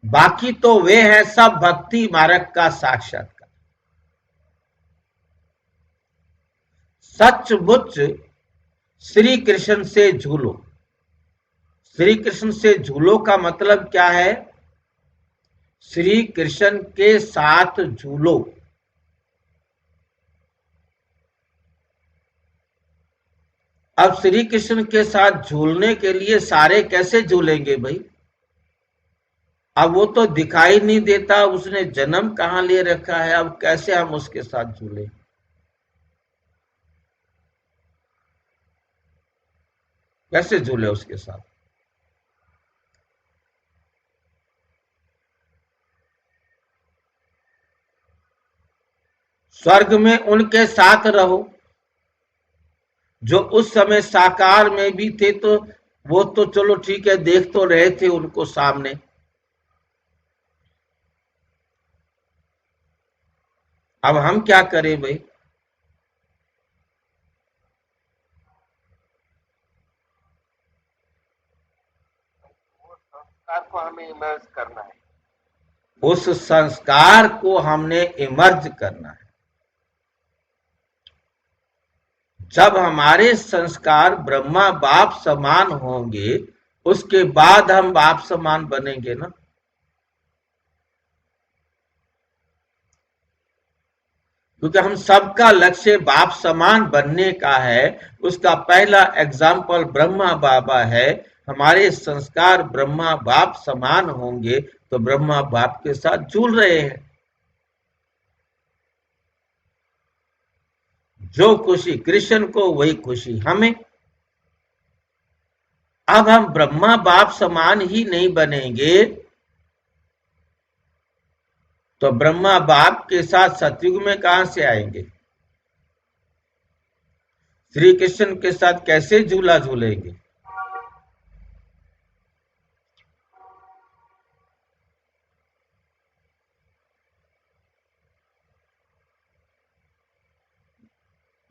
बाकी तो वे हैं सब भक्ति मार्ग का साक्षात्कार। सचमुच श्री कृष्ण से झूलो। श्री कृष्ण से झूलो का मतलब क्या है? श्री कृष्ण के साथ झूलो। अब श्री कृष्ण के साथ झूलने के लिए सारे कैसे झूलेंगे भाई? अब वो तो दिखाई नहीं देता, उसने जन्म कहां ले रखा है, अब कैसे हम उसके साथ झूले? कैसे झूले उसके साथ? स्वर्ग में उनके साथ रहो। जो उस समय साकार में भी थे तो वो तो चलो ठीक है, देख तो रहे थे उनको सामने। अब हम क्या करें भाई? वो संस्कार को हमें इमर्ज करना है। उस संस्कार को हमने इमर्ज करना है। जब हमारे संस्कार ब्रह्मा बाप समान होंगे, उसके बाद हम बाप समान बनेंगे ना। क्योंकि हम सबका लक्ष्य बाप समान बनने का है। उसका पहला एग्जाम्पल ब्रह्मा बाबा है। हमारे संस्कार ब्रह्मा बाप समान होंगे तो ब्रह्मा बाप के साथ जुड़ रहे हैं। जो खुशी कृष्ण को वही खुशी हमें। अब हम ब्रह्मा बाप समान ही नहीं बनेंगे तो ब्रह्मा बाप के साथ सतयुग में कहां से आएंगे? श्री कृष्ण के साथ कैसे झूला झूलेंगे?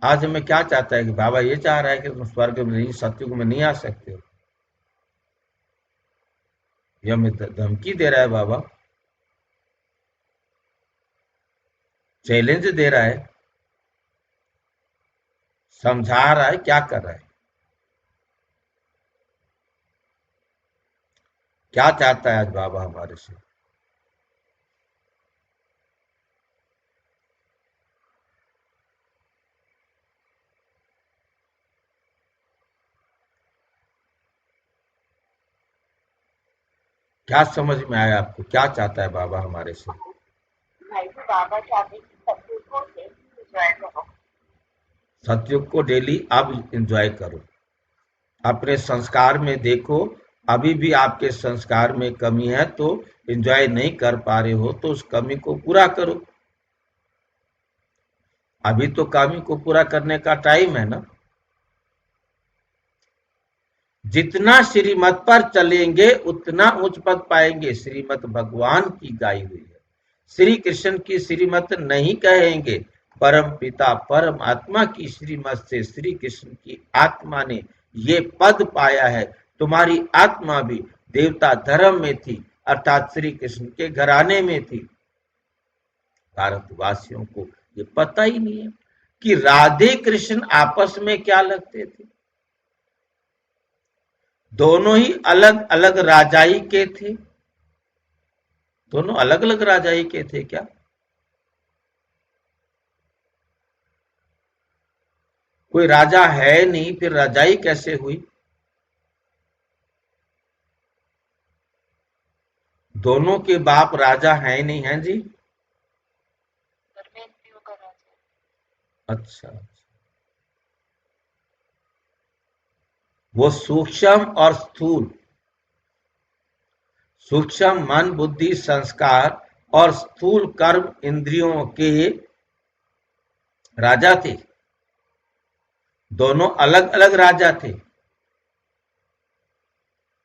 आज हमें क्या चाहता है कि बाबा ये चाह रहा है कि तुम स्वर्ग में नहीं, सतयुग में नहीं आ सकते हो। ये हमें धमकी दे रहा है बाबा, चैलेंज दे रहा है, समझा रहा है, क्या कर रहा है? क्या चाहता है आज बाबा हमारे से? क्या समझ में आया आपको? क्या चाहता है बाबा हमारे से? भाई जी बाबा चाहते कि सत्युग को एंजॉय करो। सतयुग को डेली अब एंजॉय करो। अपने संस्कार में देखो, अभी भी आपके संस्कार में कमी है तो एंजॉय नहीं कर पा रहे हो तो उस कमी को पूरा करो। अभी तो कमी को पूरा करने का टाइम है ना। जितना श्रीमत पर चलेंगे उतना उच्च पद पाएंगे। श्रीमत भगवान की गाई हुई है। श्री कृष्ण की श्रीमत नहीं कहेंगे, परम पिता परम आत्मा की श्रीमत से श्री कृष्ण की आत्मा ने ये पद पाया है। तुम्हारी आत्मा भी देवता धर्म में थी, अर्थात श्री कृष्ण के घराने में थी। भारतवासियों को ये पता ही नहीं है कि राधे कृष्ण आपस में क्या लगते थे। दोनों ही अलग अलग राजाई के थे। दोनों अलग अलग राजाई के थे क्या? कोई राजा है नहीं, फिर राजाई कैसे हुई? दोनों के बाप राजा है नहीं, है जी? धर्मेंद्रियों का राजा। अच्छा, वो सूक्ष्म और स्थूल, सूक्ष्म मन बुद्धि संस्कार और स्थूल कर्म इंद्रियों के राजा थे। दोनों अलग अलग राजा थे।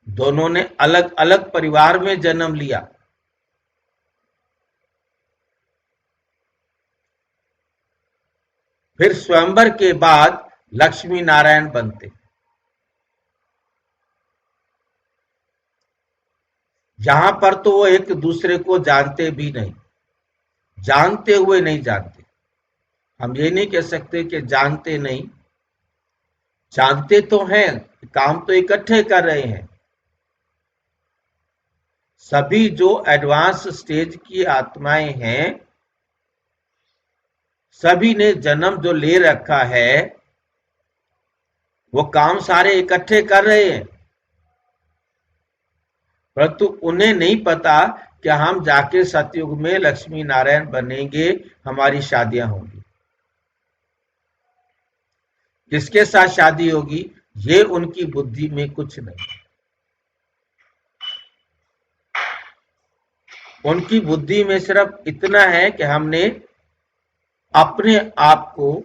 दोनों ने अलग अलग परिवार में जन्म लिया। फिर स्वयंवर के बाद लक्ष्मी नारायण बनते। जहां पर तो वो एक दूसरे को जानते भी नहीं, जानते हुए नहीं जानते। हम ये नहीं कह सकते कि जानते नहीं, जानते तो हैं, काम तो इकट्ठे कर रहे हैं। सभी जो एडवांस स्टेज की आत्माएं हैं, सभी ने जन्म जो ले रखा है, वो काम सारे इकट्ठे कर रहे हैं। परंतु उन्हें नहीं पता कि हम जाके सतयुग में लक्ष्मी नारायण बनेंगे, हमारी शादियां होंगी। किसके साथ शादी होगी ये उनकी बुद्धि में कुछ नहीं। उनकी बुद्धि में सिर्फ इतना है कि हमने अपने आप को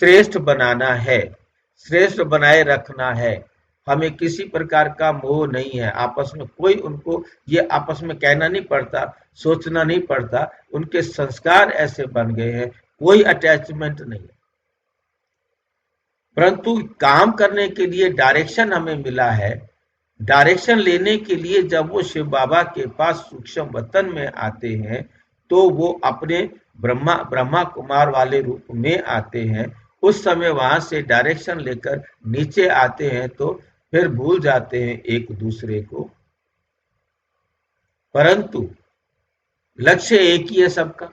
श्रेष्ठ बनाना है, श्रेष्ठ बनाए रखना है। हमें किसी प्रकार का मोह नहीं है, आपस में कोई उनको ये आपस में कहना नहीं पड़ता, सोचना नहीं पड़ता, उनके संस्कार ऐसे बन गए हैं, कोई अटैचमेंट नहीं है। परंतु काम करने के लिए डायरेक्शन हमें मिला है। डायरेक्शन लेने के लिए जब वो शिव बाबा के पास सूक्ष्म वतन में आते हैं तो वो अपने ब्रह्मा कुमार वाले रूप में आते हैं। उस समय वहां से डायरेक्शन लेकर नीचे आते हैं तो फिर भूल जाते हैं एक दूसरे को, परंतु लक्ष्य एक ही है सबका।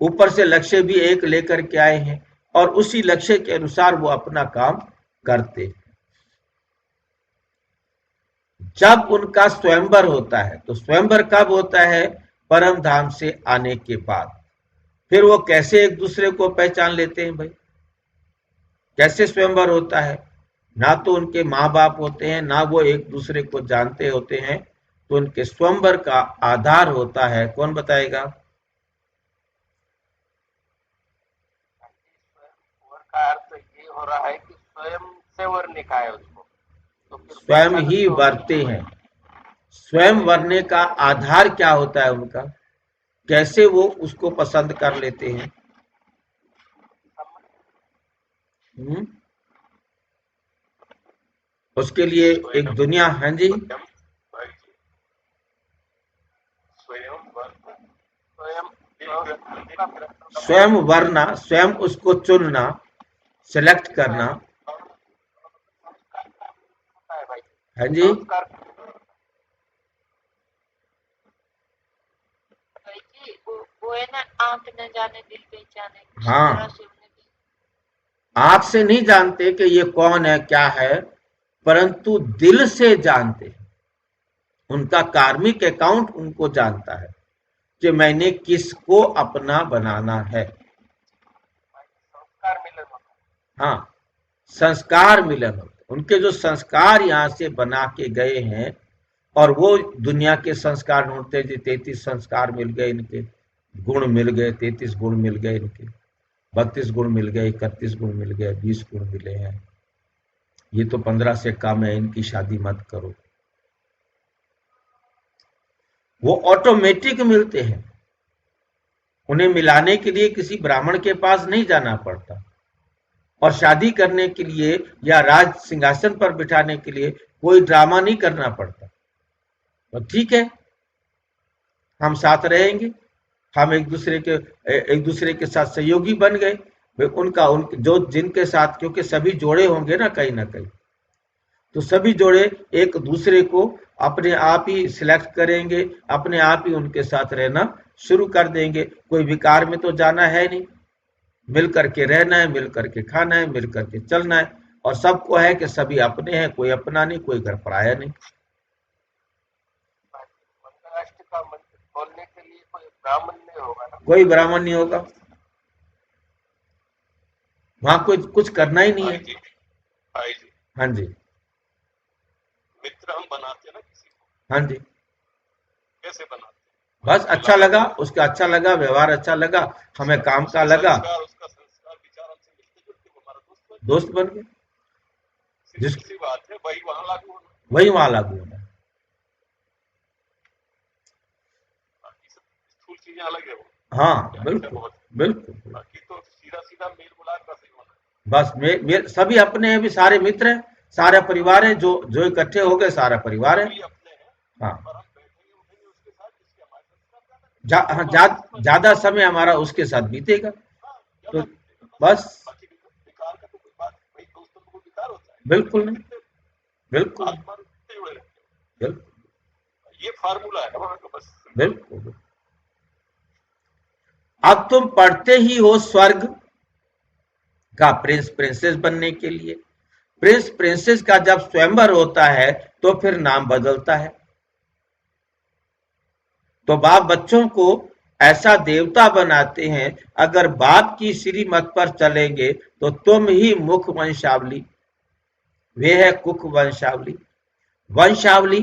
ऊपर से लक्ष्य भी एक लेकर के आए हैं और उसी लक्ष्य के अनुसार वो अपना काम करते हैं। जब उनका स्वयंवर होता है तो स्वयंवर कब होता है? परम धाम से आने के बाद। फिर वो कैसे एक दूसरे को पहचान लेते हैं भाई? कैसे स्वयंवर होता है? ना तो उनके माँ बाप होते हैं, ना वो एक दूसरे को जानते होते हैं, तो उनके स्वयंवर का आधार होता है, कौन बताएगा? वर का अर्थ ये हो रहा है कि स्वयं से वर लिखा है उसको, तो फिर स्वयं ही वरते हैं। स्वयं वरने का आधार क्या होता है उनका? कैसे वो उसको पसंद कर लेते हैं? उसके लिए एक दुनिया है जी, स्वयं वरना, स्वयं उसको चुनना, सिलेक्ट करना। हाँ जी, भाई जी वो है ना, आंख न जाने दिल पहचाने, उसी हाँ। तरह से उन्हें भी। आंख से नहीं जानते कि ये कौन है क्या है, परंतु दिल से जानते हैं। उनका कार्मिक अकाउंट उनको जानता है कि मैंने किसको अपना बनाना है। संस्कार मिलन होता हाँ, संस्कार मिलन होता है। उनके जो संस्कार यहाँ से बना के गए हैं और वो दुनिया के संस्कार ढूंढते जी, 33 संस्कार मिल गए इनके, गुण मिल गए, 33 गुण मिल गए इनके, 32 गुण मिल गए, 31 गुण मिल गए, 20 गुण मिले हैं। ये तो 15 से कम है, इनकी शादी मत करो। वो ऑटोमेटिक मिलते हैं, उन्हें मिलाने के लिए किसी ब्राह्मण के पास नहीं जाना पड़ता, और शादी करने के लिए या राज सिंहासन पर बिठाने के लिए कोई ड्रामा नहीं करना पड़ता। तो ठीक है, हम साथ रहेंगे, हम एक दूसरे के साथ सहयोगी बन गए। उनका जो जिनके साथ, क्योंकि सभी जोड़े होंगे ना कहीं, तो सभी जोड़े एक दूसरे को अपने आप ही सिलेक्ट करेंगे, अपने आप ही उनके साथ रहना शुरू कर देंगे। कोई विकार में तो जाना है नहीं, मिल करके रहना है, मिल करके खाना है, मिल करके चलना है, और सबको है कि सभी अपने हैं, कोई अपना नहीं, कोई घर पराया नहीं। राष्ट्र का मंत्र बोलने के लिए कोई ब्राह्मण नहीं होगा ना, कोई ब्राह्मण नहीं होगा, वहां कोई कुछ करना ही नहीं है। भाई जी, हाँ जी, मित्र हम बनाते हैं ना किसी को, हाँ जी, कैसे बनाते हैं? बस अच्छा लगा, उसका अच्छा लगा, व्यवहार अच्छा लगा, हमें काम का लगा, उसका संस्कार विचार हमसे मिलते जुलते, वो हमारा दोस्त बन गए। जिस सी बात है, वही वहां लागू होना, वही वहां लागू होना। बाकी सब स्थूल चीजें अलग है वो। हाँ बिल्कुल बिल्कुल, बाकी तो सीधा सीधा मेल मुलाक का सही होना। बस सभी अपने हैं, भी सारे मित्र हैं, सारा परिवार है, जो जो इकट्ठे हो गए सारा परिवार है। अपने हैं, हाँ, और हम बैठेंगे उठेंगे उसके साथ, जिसके हमारे साथ ज्यादा समय हमारा उसके साथ बीतेगा। तो बस, बाकी विकार का तो कोई बात नहीं, दोस्तों को विकार होता है, बिल्कुल नहीं, बिल्कुल आत्मा रुकते हुए रहते हैं। बिल्कुल, ये फार्मूला है वहां का, बस बिल्कुल। अब तुम पढ़ते ही हो स्वर्ग का प्रिंस प्रिंसेस बनने के लिए। प्रिंस प्रिंसेस का जब स्वयंवर होता है तो फिर नाम बदलता है। तो बाप बच्चों को ऐसा देवता बनाते हैं, अगर बाप की श्रीमत पर चलेंगे तो तुम ही मुख वंशावली, वे है कुक वंशावली। वंशावली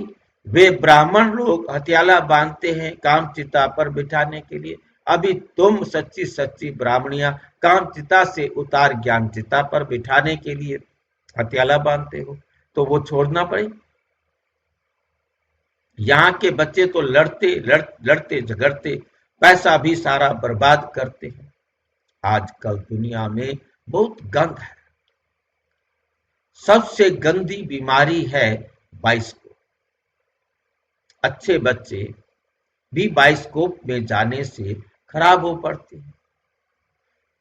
वे ब्राह्मण लोग हथियाला बांधते हैं काम चिता पर बिठाने के लिए, अभी तुम सच्ची सच्ची ब्राह्मणियां कामचिता से उतार ज्ञानचिता पर बिठाने के लिए हथियाला बांधते हो, तो वो छोड़ना पड़ेगा। यहाँ के बच्चे तो लड़ते झगड़ते पैसा भी सारा बर्बाद करते हैं। आजकल दुनिया में बहुत गंद है। सबसे गंदी बीमारी है बाइस्कोप। अच्छे बच्चे भी बाइस्कोप में जाने से खराब हो पड़ते हैं,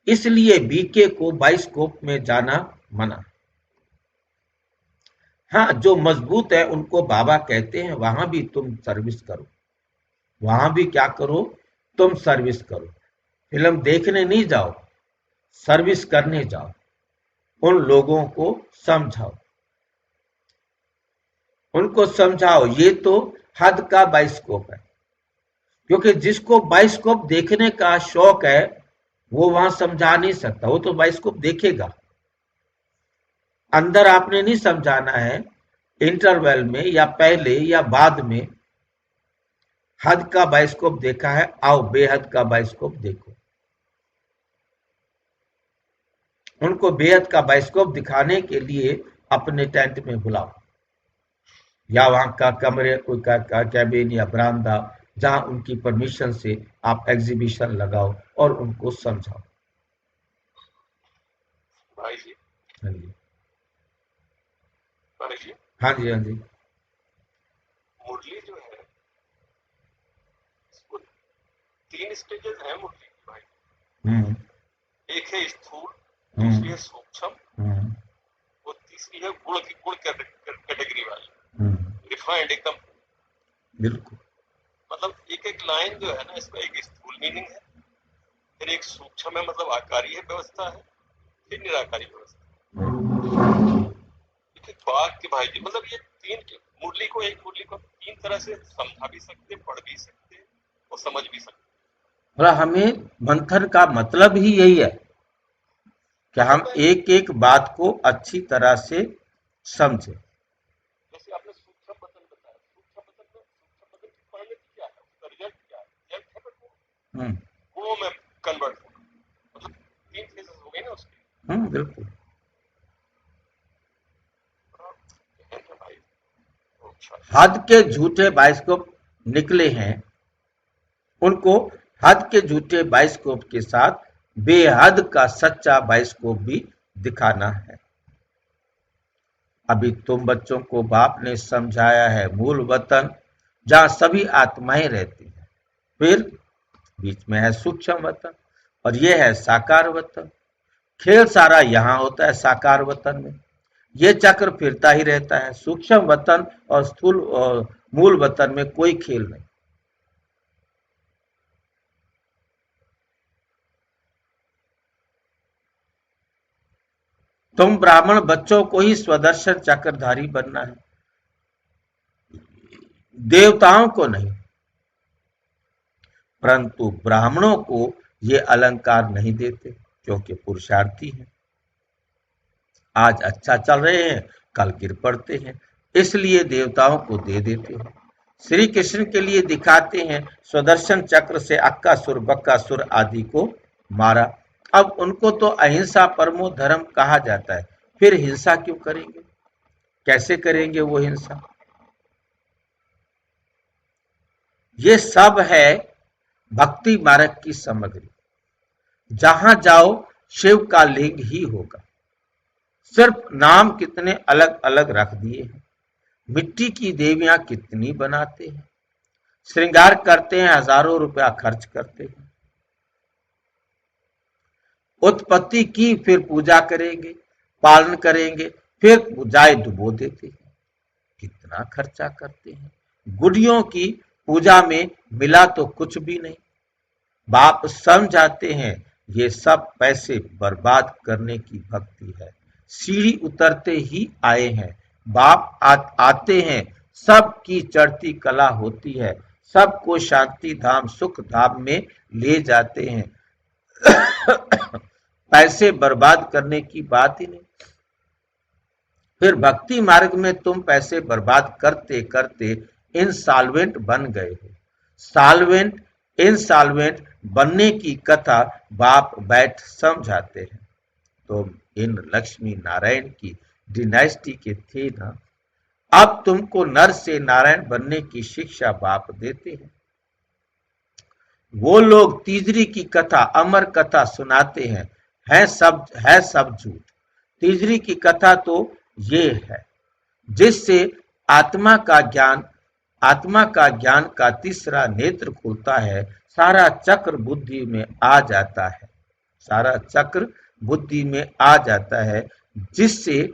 इसलिए बीके को बाइस्कोप में जाना मना। हाँ, जो मजबूत है उनको बाबा कहते हैं वहां भी तुम सर्विस करो, वहां भी क्या करो, तुम सर्विस करो। फिल्म देखने नहीं जाओ, सर्विस करने जाओ, उन लोगों को समझाओ, उनको समझाओ ये तो हद का बाइस्कोप है। क्योंकि जिसको बाइस्कोप देखने का शौक है वो वहां समझा नहीं सकता, वो तो बाइस्कोप देखेगा। अंदर आपने नहीं समझाना है, इंटरवल में या पहले या बाद में। हद का बाइस्कोप देखा है, आओ बेहद का बाइस्कोप देखो। उनको बेहद का बाइस्कोप दिखाने के लिए अपने टेंट में बुलाओ, या वहां का कमरे कोई का कैबिन या बरामदा जहां उनकी परमिशन से आप एग्जीबिशन लगाओ और उनको समझाओ। भाई जी, हाँ जी, भाई जी, हाँ जी, हाँ जी। मुरली जो है इसको 3 स्टेजेस हैं मुरली की भाई। हम्म, एक है स्थूल, हम्म, दूसरी है सूक्ष्म, हम्म, और तीसरी है गुण की गुण कैटेगरी वाली, हम्म, रिफाइंड एकदम। बिल्कुल। मतलब एक एक लाइन जो है ना, इसका एक स्थूल मीनिंग है, फिर एक सूक्ष्म है मतलब आकारी है व्यवस्था है, फिर निराकारी व्यवस्था। देखिए वाक्य भाई जी, मतलब ये 3 मुरली को, एक मुरली को 3 तरह से समझा भी सकते, पढ़ भी सकते और समझ भी सकते। और हमें मंथन का मतलब ही यही है कि हम एक एक बात को अच्छी तरह से समझें। जैसे आपने सूक्ष्म बदन बताया, सूक्ष्म बदन की पढ़ने की क्या है, उसका रिजल्ट क्या है, रिजल्ट है बट हम्म, वो में कन्वर्ट होगा। मतलब 3 फेजेस हो गए ना उसके। बिल्कुल। भाई अच्छा, हद के झूठे बाइस्कोप निकले हैं, उनको हद के झूठे बाइस्कोप के साथ बेहद का सच्चा बाइस्कोप भी दिखाना है। अभी तुम बच्चों को बाप ने समझाया है मूल वतन जहां सभी आत्माएं रहती हैं, फिर बीच में है सूक्ष्म वतन और यह है साकार वतन। खेल सारा यहां होता है साकार वतन में। ये चक्र फिरता ही रहता है। सूक्ष्म वतन और स्थूल और मूल वतन में कोई खेल नहीं। तुम ब्राह्मण बच्चों को ही स्वदर्शन चक्रधारी बनना है, देवताओं को नहीं। परंतु ब्राह्मणों को ये अलंकार नहीं देते क्योंकि पुरुषार्थी हैं। आज अच्छा चल रहे हैं, कल गिर पड़ते हैं, इसलिए देवताओं को दे देते हैं। श्री कृष्ण के लिए दिखाते हैं, स्वदर्शन चक्र से अक्कासुर बक्कासुर आदि को मारा। अब उनको तो अहिंसा परमो धर्म कहा जाता है, फिर हिंसा क्यों करेंगे? कैसे करेंगे वो हिंसा? ये सब है भक्ति मार्ग की सामग्री। जहां जाओ शिव का लिंग ही होगा। सिर्फ नाम कितने अलग अलग रख दिए हैं। मिट्टी की देवियां कितनी बनाते हैं, श्रृंगार करते हैं, हजारों रुपया खर्च करते हैं। उत्पत्ति की, फिर पूजा करेंगे, पालन करेंगे, फिर पूजाएं डुबो देते हैं। कितना खर्चा करते हैं। गुड़ियों की पूजा में मिला तो कुछ भी नहीं। बाप समझाते हैं ये सब पैसे बर्बाद करने की भक्ति है। सीढ़ी उतरते ही आए हैं, बाप आते हैं, सबकी चढ़ती कला होती है, सबको शांति धाम सुख धाम में ले जाते हैं। पैसे बर्बाद करने की बात ही नहीं। फिर भक्ति मार्ग में तुम पैसे बर्बाद करते करते इंसॉल्वेंट बन गए हो। सॉल्वेंट इंसॉल्वेंट बनने की कथा बाप बैठ समझाते हैं। तुम इन लक्ष्मी नारायण की डिनाइस्टी के थे ना, अब तुमको नर से नारायण बनने की शिक्षा बाप देते हैं। वो लोग तीजरी की कथा, अमर कथा सुनाते हैं, है सब झूठ। तीजरी की कथा तो ये है जिससे आत्मा का ज्ञान आत्मा का ज्ञान का तीसरा नेत्र खुलता है, सारा चक्र बुद्धि में आ जाता है, सारा चक्र बुद्धि में आ जाता है, जिससे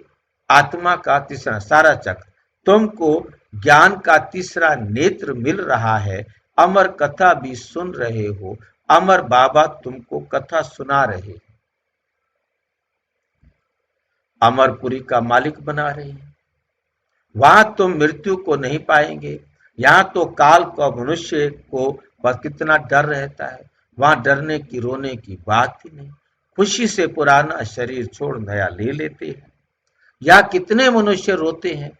आत्मा का तीसरा सारा चक्र तुमको ज्ञान का तीसरा नेत्र मिल रहा है। अमर कथा भी सुन रहे हो, अमर बाबा तुमको कथा सुना रहे हैं, अमरपुरी का मालिक बना रहे हैं। वहां तुम मृत्यु को नहीं पाएंगे। यहाँ तो काल का मनुष्य को बस कितना डर रहता है, वहां डरने की रोने की बात ही नहीं। खुशी से पुराना शरीर छोड़ नया ले लेते हैं। यहाँ कितने मनुष्य रोते हैं,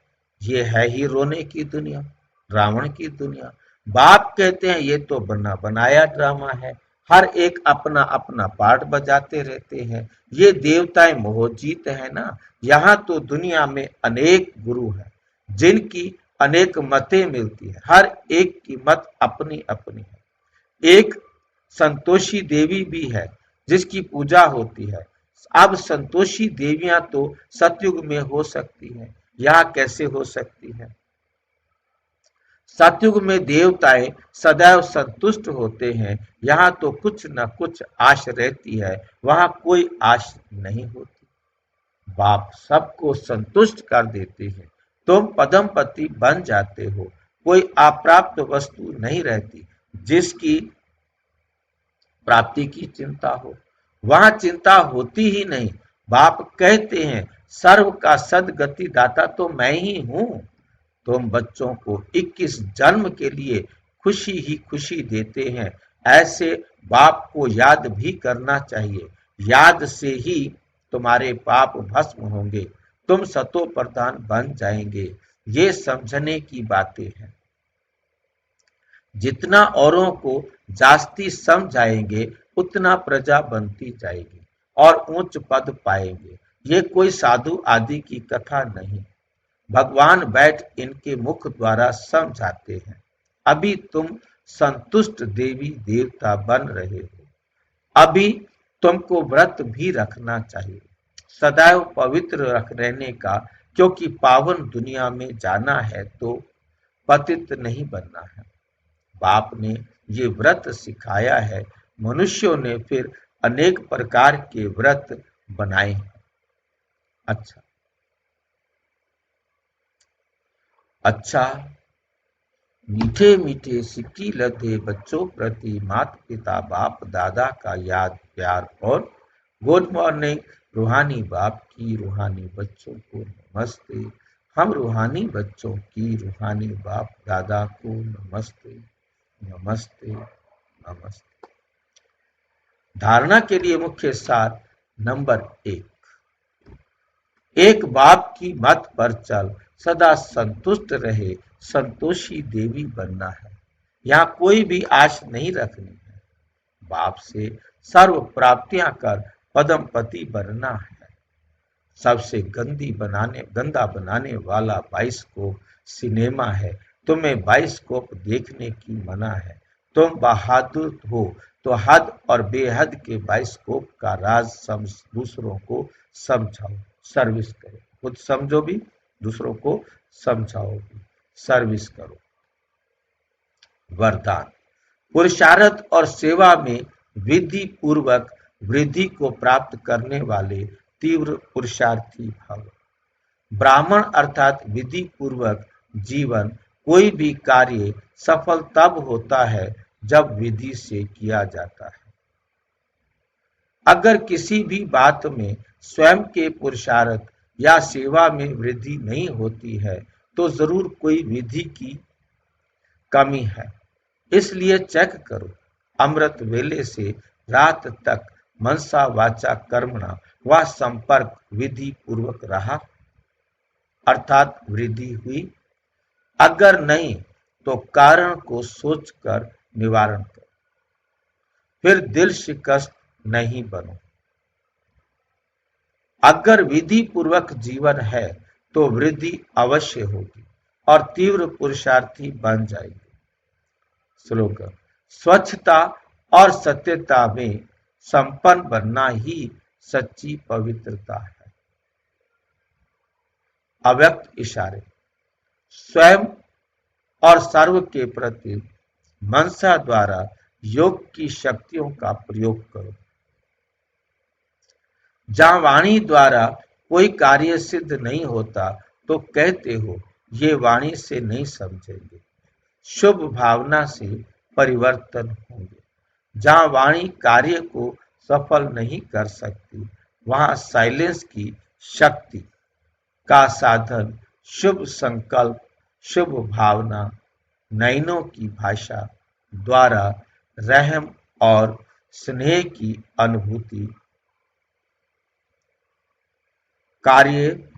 ये है ही रोने की दुनिया, रावण की दुनिया। बाप कहते हैं ये तो बना बनाया ड्रामा है, हर एक अपना अपना पार्ट बजाते रहते हैं। ये देवताएं मोहजीत है ना। यहाँ तो दुनिया में अनेक गुरु हैं जिनकी अनेक मतें मिलती है, हर एक की मत अपनी अपनी है। एक संतोषी देवी भी है जिसकी पूजा होती है। अब संतोषी देवियां तो सतयुग में हो सकती हैं, यहाँ कैसे हो सकती है? सतयुग में देवताएं सदैव संतुष्ट होते हैं, यहाँ तो कुछ न कुछ आश रहती है, वहां कोई आश नहीं होती। बाप सबको संतुष्ट कर देते हैं, तुम पदमपति बन जाते हो, कोई अप्राप्त वस्तु नहीं रहती जिसकी प्राप्ति की चिंता हो, वहां चिंता होती ही नहीं। बाप कहते हैं सर्व का सदगति दाता तो मैं ही हूं। तुम बच्चों को 21 जन्म के लिए खुशी ही खुशी देते हैं, ऐसे बाप को याद भी करना चाहिए। याद से ही तुम्हारे पाप भस्म होंगे, तुम सतो प्रधान बन जाएंगे। ये समझने की बातें हैं। जितना औरों को जास्ती समझाएंगे उतना प्रजा बनती जाएगी और ऊंच पद पाएंगे। ये कोई साधु आदि की कथा नहीं, भगवान बैठ इनके मुख द्वारा समझाते हैं। अभी तुम संतुष्ट देवी देवता बन रहे हो, अभी तुमको व्रत भी रखना चाहिए, सदैव पवित्र रहने का, क्योंकि पावन दुनिया में जाना है तो पतित नहीं बनना है। बाप ने ये व्रत सिखाया है, मनुष्यों ने फिर अनेक प्रकार के व्रत बनाए हैं। अच्छा अच्छा, मीठे मीठे सिक्की लदे बच्चों प्रति माता पिता बाप दादा का याद प्यार और गुड मॉर्निंग। रूहानी बाप की रूहानी बच्चों को नमस्ते। हम रूहानी बच्चों की रूहानी बाप दादा को नमस्ते नमस्ते नमस्ते। धारणा के लिए मुख्य सार नंबर 1, एक बाप की मत पर चल, सदा संतुष्ट रहे, संतोषी देवी बनना है। यहाँ कोई भी आश नहीं रखनी है, बाप से सर्व प्राप्तियां कर पदमपति बनना है। सबसे गंदा बनाने वाला बाइस्कोप सिनेमा है, तुम्हें बाइस्कोप देखने की मना है। तुम बहादुर हो तो हद और बेहद के बाइस्कोप का राज दूसरों को समझाओ, सर्विस करो। खुद समझो भी, दूसरों को समझाओ भी, सर्विस करो। वरदान, पुरुषार्थ और सेवा में विधि पूर्वक वृद्धि को प्राप्त करने वाले तीव्र पुरुषार्थी भव। ब्राह्मण अर्थात विधि पूर्वक जीवन, कोई भी कार्य सफल तब होता है जब विधि से किया जाता है। अगर किसी भी बात में स्वयं के पुरुषार्थ या सेवा में वृद्धि नहीं होती है तो जरूर कोई विधि की कमी है। इसलिए चेक करो, अमृत वेले से रात तक मनसा वाचा कर्मणा वह संपर्क विधि पूर्वक रहा, अर्थात वृद्धि हुई। अगर नहीं तो कारण को सोचकर निवारण करो। फिर दिल शिकस्त नहीं बनो। अगर विधि पूर्वक जीवन है तो वृद्धि अवश्य होगी और तीव्र पुरुषार्थी बन जाएगी। स्लोगन: स्वच्छता और सत्यता में संपन्न बनना ही सच्ची पवित्रता है। अव्यक्त इशारे: स्वयं और सर्व के प्रति मनसा द्वारा योग की शक्तियों का प्रयोग करो। जहां वाणी द्वारा कोई कार्य सिद्ध नहीं होता तो कहते हो ये वाणी से नहीं समझेंगे, शुभ भावना से परिवर्तन होंगे। जहां वाणी कार्य को सफल नहीं कर सकती वहां साइलेंस की शक्ति का साधन शुभ संकल्प, शुभ भावना, नयनों की भाषा द्वारा रहम और स्नेह की अनुभूति कार्य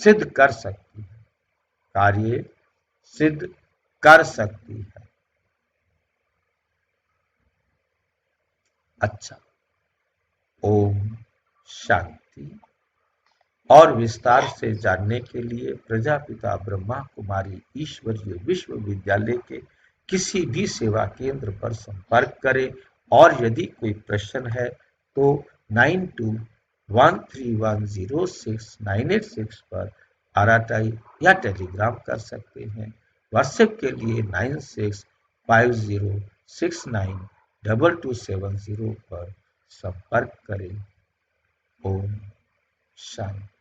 सिद्ध कर सकती है, कार्य सिद्ध कर सकती है। अच्छा, ओम शांति। और विस्तार से जानने के लिए प्रजापिता ब्रह्मा कुमारी ईश्वरीय विश्वविद्यालय के किसी भी सेवा केंद्र पर संपर्क करें और यदि कोई प्रश्न है तो 9213106986 पर आरटीआई या टेलीग्राम कर सकते हैं। व्हाट्सएप के लिए 9650692270 पर संपर्क करें। ओम शांति।